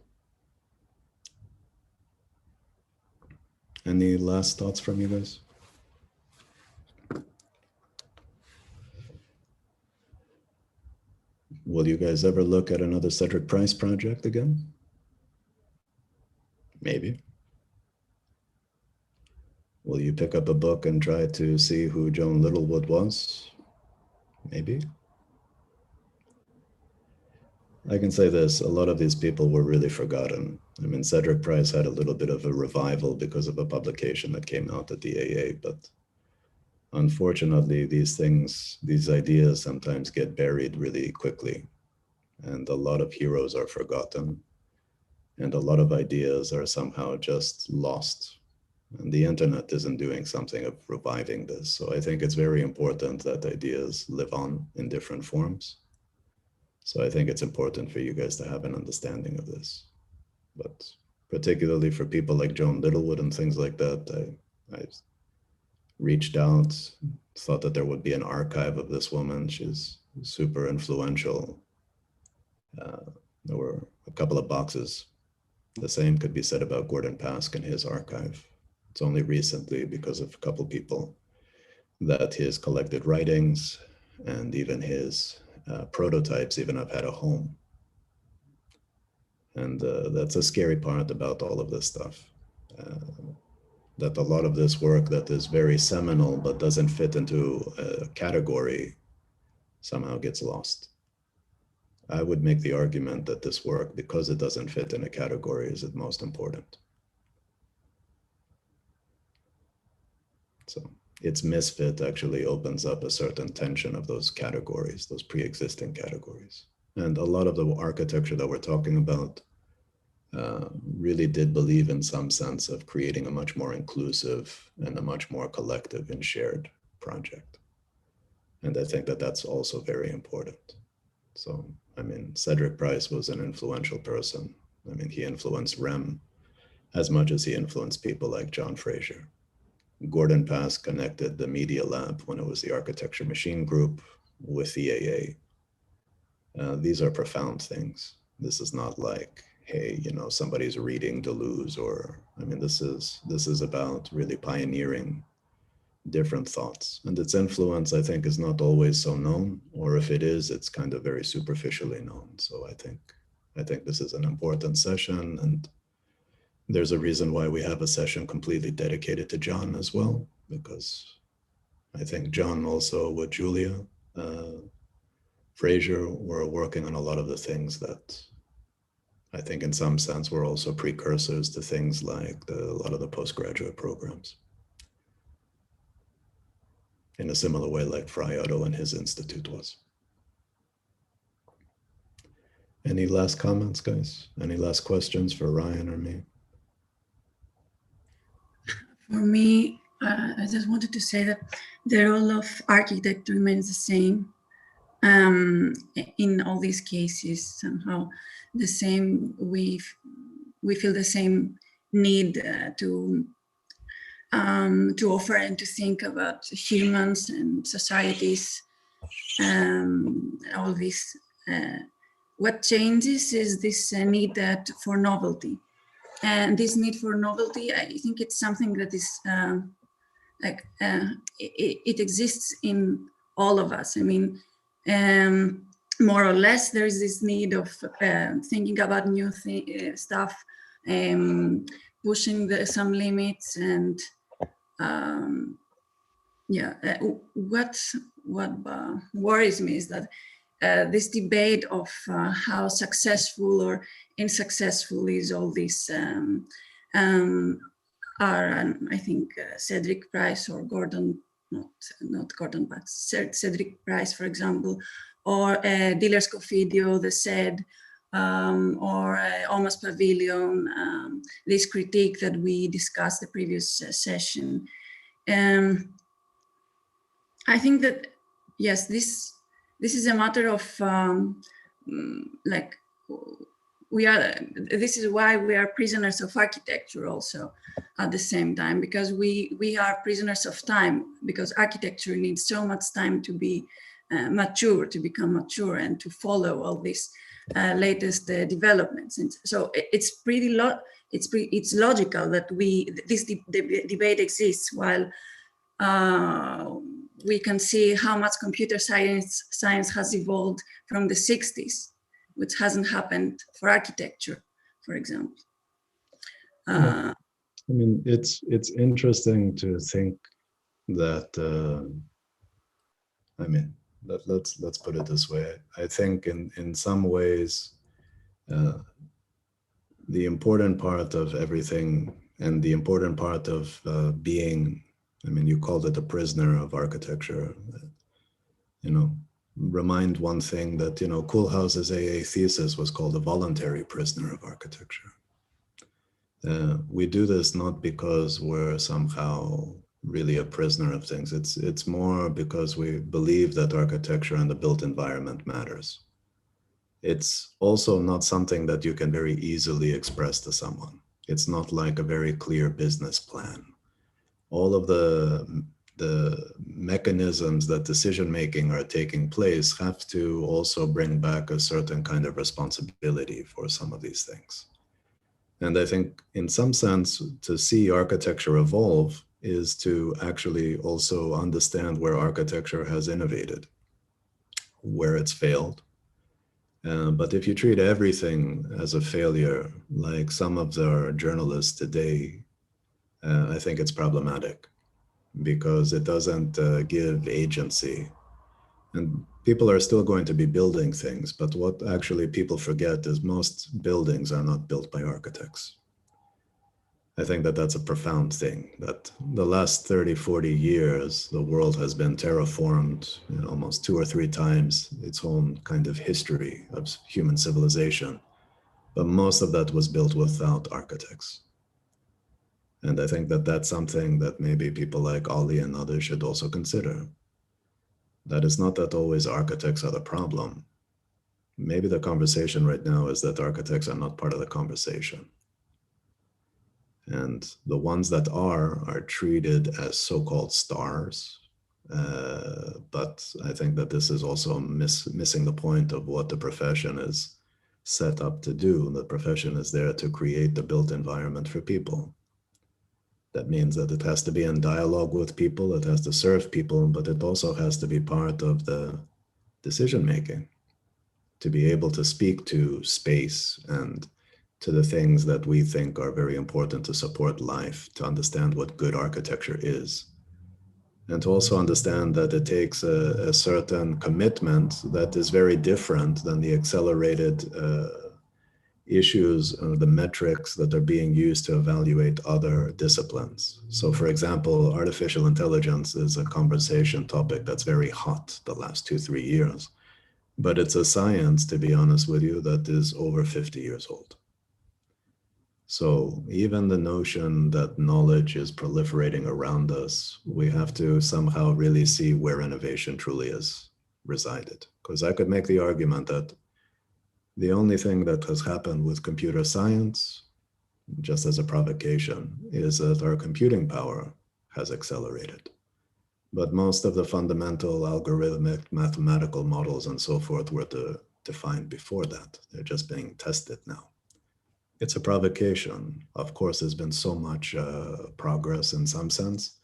Any last thoughts from you guys? Will you guys ever look at another Cedric Price project again? Maybe. Will you pick up a book and try to see who Joan Littlewood was? Maybe. I can say this, a lot of these people were really forgotten. Cedric Price had a little bit of a revival because of a publication that came out at the AA, but unfortunately, these things, these ideas sometimes get buried really quickly, and a lot of heroes are forgotten, and a lot of ideas are somehow just lost. And the internet isn't doing something of reviving this. So I think it's very important that ideas live on in different forms. So I think it's important for you guys to have an understanding of this. But particularly for people like Joan Littlewood and things like that, I reached out, thought that there would be an archive of this woman. She's super influential. There were a couple of boxes. The same could be said about Gordon Pask and his archive. It's only recently, because of a couple people, that his collected writings and even his prototypes even have had a home. And that's a scary part about all of this stuff. That a lot of this work that is very seminal but doesn't fit into a category somehow gets lost. I would make the argument that this work, because it doesn't fit in a category, is the most important. So its misfit actually opens up a certain tension of those categories, those pre-existing categories. And a lot of the architecture that we're talking about really did believe in some sense of creating a much more inclusive and a much more collective and shared project. And I think that that's also very important. So, I mean, Cedric Price was an influential person. I mean, he influenced REM as much as he influenced people like John Fraser. Gordon Pask connected the Media Lab when it was the Architecture Machine Group with the AA. These are profound things. This is not like, hey, you know, somebody's reading Deleuze, or, I mean, this is about really pioneering different thoughts. And its influence, I think, is not always so known, or if it is, it's kind of very superficially known. So I think this is an important session, and there's a reason why we have a session completely dedicated to John as well, because I think John also with Julia Fraser were working on a lot of the things that I think in some sense were also precursors to things like a lot of the postgraduate programs. In a similar way like Frei Otto and his institute was. Any last comments, guys? Any last questions for Ryan or me? For me, I just wanted to say that the role of architect remains the same in all these cases. Somehow the same, we feel the same need to offer and to think about humans and societies, all this. What changes is this need for novelty. And this need for novelty, I think it's something that is it exists in all of us. I mean, more or less, there is this need of thinking about new stuff, pushing some limits, and what worries me is that this debate of how successful or unsuccessful is all this are, I think, Cedric Price or Gordon, not Gordon, but Cedric Price, for example, or Diller Scofidio, The SED, or Almost Pavilion, this critique that we discussed the previous session. I think that, yes, this is a matter of this is why we are prisoners of architecture also at the same time, because we are prisoners of time, because architecture needs so much time to be mature, to become mature, and to follow all these latest developments. And so it's it's logical that this debate exists while we can see how much computer science has evolved from the 60s, which hasn't happened for architecture, for example. I mean, it's interesting to think that, I mean, let's put it this way. I think in some ways, the important part of everything and the important part of being, I mean, you called it a prisoner of architecture, you know, remind one thing that, you know, Koolhaas's AA thesis was called a voluntary prisoner of architecture. We do this not because we're somehow really a prisoner of things. It's more because we believe that architecture and the built environment matters. It's also not something that you can very easily express to someone. It's not like a very clear business plan. All of the mechanisms that decision-making are taking place have to also bring back a certain kind of responsibility for some of these things. And I think in some sense, to see architecture evolve is to actually also understand where architecture has innovated, where it's failed. But if you treat everything as a failure, like some of our journalists today, I think it's problematic because it doesn't give agency. And people are still going to be building things, but what actually people forget is most buildings are not built by architects. I think that that's a profound thing, that the last 30, 40 years, the world has been terraformed, you know, almost 2 or 3 times its own kind of history of human civilization. But most of that was built without architects. And I think that that's something that maybe people like Ollie and others should also consider. that it's not that always architects are the problem. Maybe the conversation right now is that architects are not part of the conversation. And the ones that are treated as so-called stars. But I think that this is also missing the point of what the profession is set up to do. The profession is there to create the built environment for people. That means that it has to be in dialogue with people, it has to serve people, but it also has to be part of the decision-making, to be able to speak to space and to the things that we think are very important to support life, to understand what good architecture is. And to also understand that it takes a certain commitment that is very different than the accelerated issues or the metrics that are being used to evaluate other disciplines. So for example, artificial intelligence is a conversation topic that's very hot the last 2-3 years, but it's a science, to be honest with you, that is over 50 years old. So even the notion that knowledge is proliferating around us, we have to somehow really see where innovation truly is resided. Because I could make the argument that the only thing that has happened with computer science, just as a provocation, is that our computing power has accelerated. But most of the fundamental algorithmic mathematical models and so forth were defined before that. They're just being tested now. It's a provocation. Of course, there's been so much progress in some sense,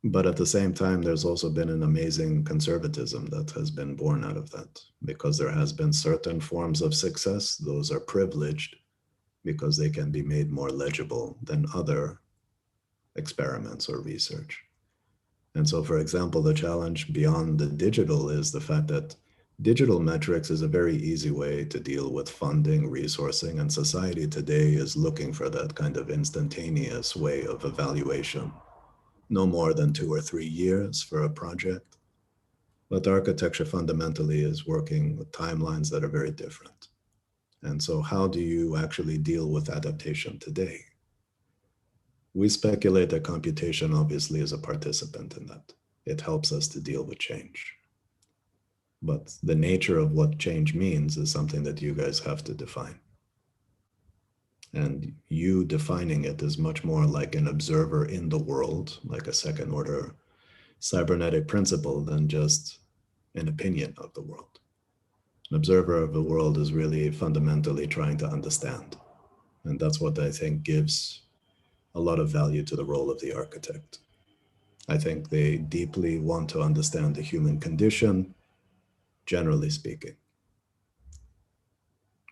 but at the same time, there's also been an amazing conservatism that has been born out of that, because there has been certain forms of success. Those are privileged because they can be made more legible than other experiments or research. And so, for example, the challenge beyond the digital is the fact that digital metrics is a very easy way to deal with funding, resourcing, and society today is looking for that kind of instantaneous way of evaluation. No more than 2 or 3 years for a project. But architecture fundamentally is working with timelines that are very different. And so how do you actually deal with adaptation today? We speculate that computation obviously is a participant in that. It helps us to deal with change. But the nature of what change means is something that you guys have to define. And you defining it is much more like an observer in the world, like a second order cybernetic principle, than just an opinion of the world. An observer of the world is really fundamentally trying to understand. And that's what I think gives a lot of value to the role of the architect. I think they deeply want to understand the human condition, generally speaking.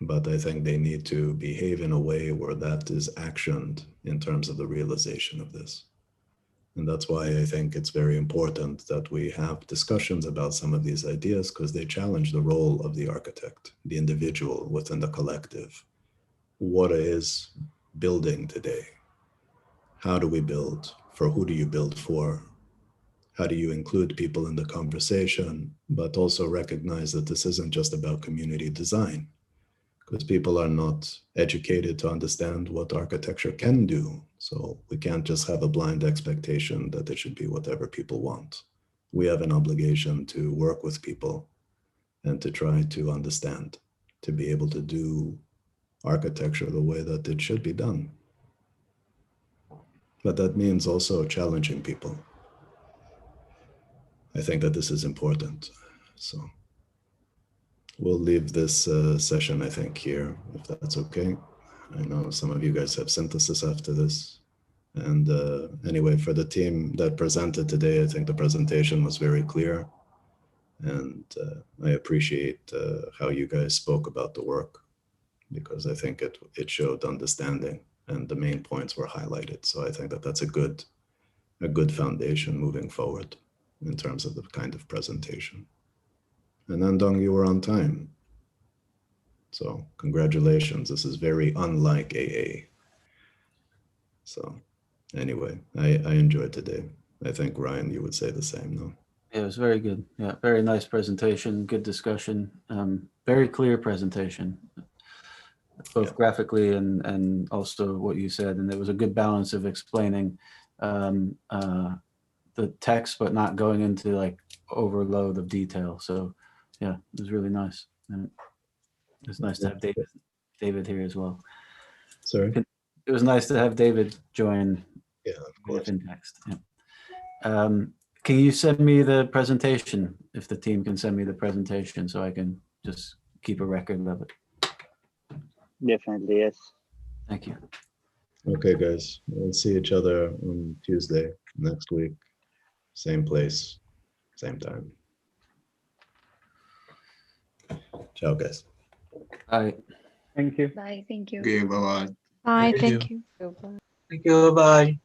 But I think they need to behave in a way where that is actioned in terms of the realization of this. And that's why I think it's very important that we have discussions about some of these ideas, because they challenge the role of the architect, the individual within the collective. What is building today? How do we build? For who do you build for? How do you include people in the conversation, but also recognize that this isn't just about community design? Because people are not educated to understand what architecture can do. So we can't just have a blind expectation that it should be whatever people want. We have an obligation to work with people and to try to understand, to be able to do architecture the way that it should be done. But that means also challenging people. I think that this is important. So we'll leave this session, I think, here, if that's okay. I know some of you guys have synthesis after this. And anyway, for the team that presented today, I think the presentation was very clear. And I appreciate how you guys spoke about the work, because I think it showed understanding and the main points were highlighted. So I think that that's a good foundation moving forward in terms of the kind of presentation. And Andong, you were on time. So congratulations. This is very unlike AA. So anyway, I enjoyed today. I think, Ryan, you would say the same, no? Yeah, it was very good. Yeah, very nice presentation, good discussion, very clear presentation, both graphically and also what you said. And there was a good balance of explaining the text, but not going into like overload of detail. So yeah, it was really nice. And it's nice to have David here as well. Sorry? It was nice to have David join. Yeah, of course. In text. Yeah. Can you send me the presentation, if the team can send me the presentation, so I can just keep a record of it? Definitely, yes. Thank you. Okay, guys. We'll see each other on Tuesday next week. Same place, same time. Ciao, guys. Bye. Thank you. Bye. Thank you. Okay, bye-bye. Bye. Thank Thank you. Thank you. Bye.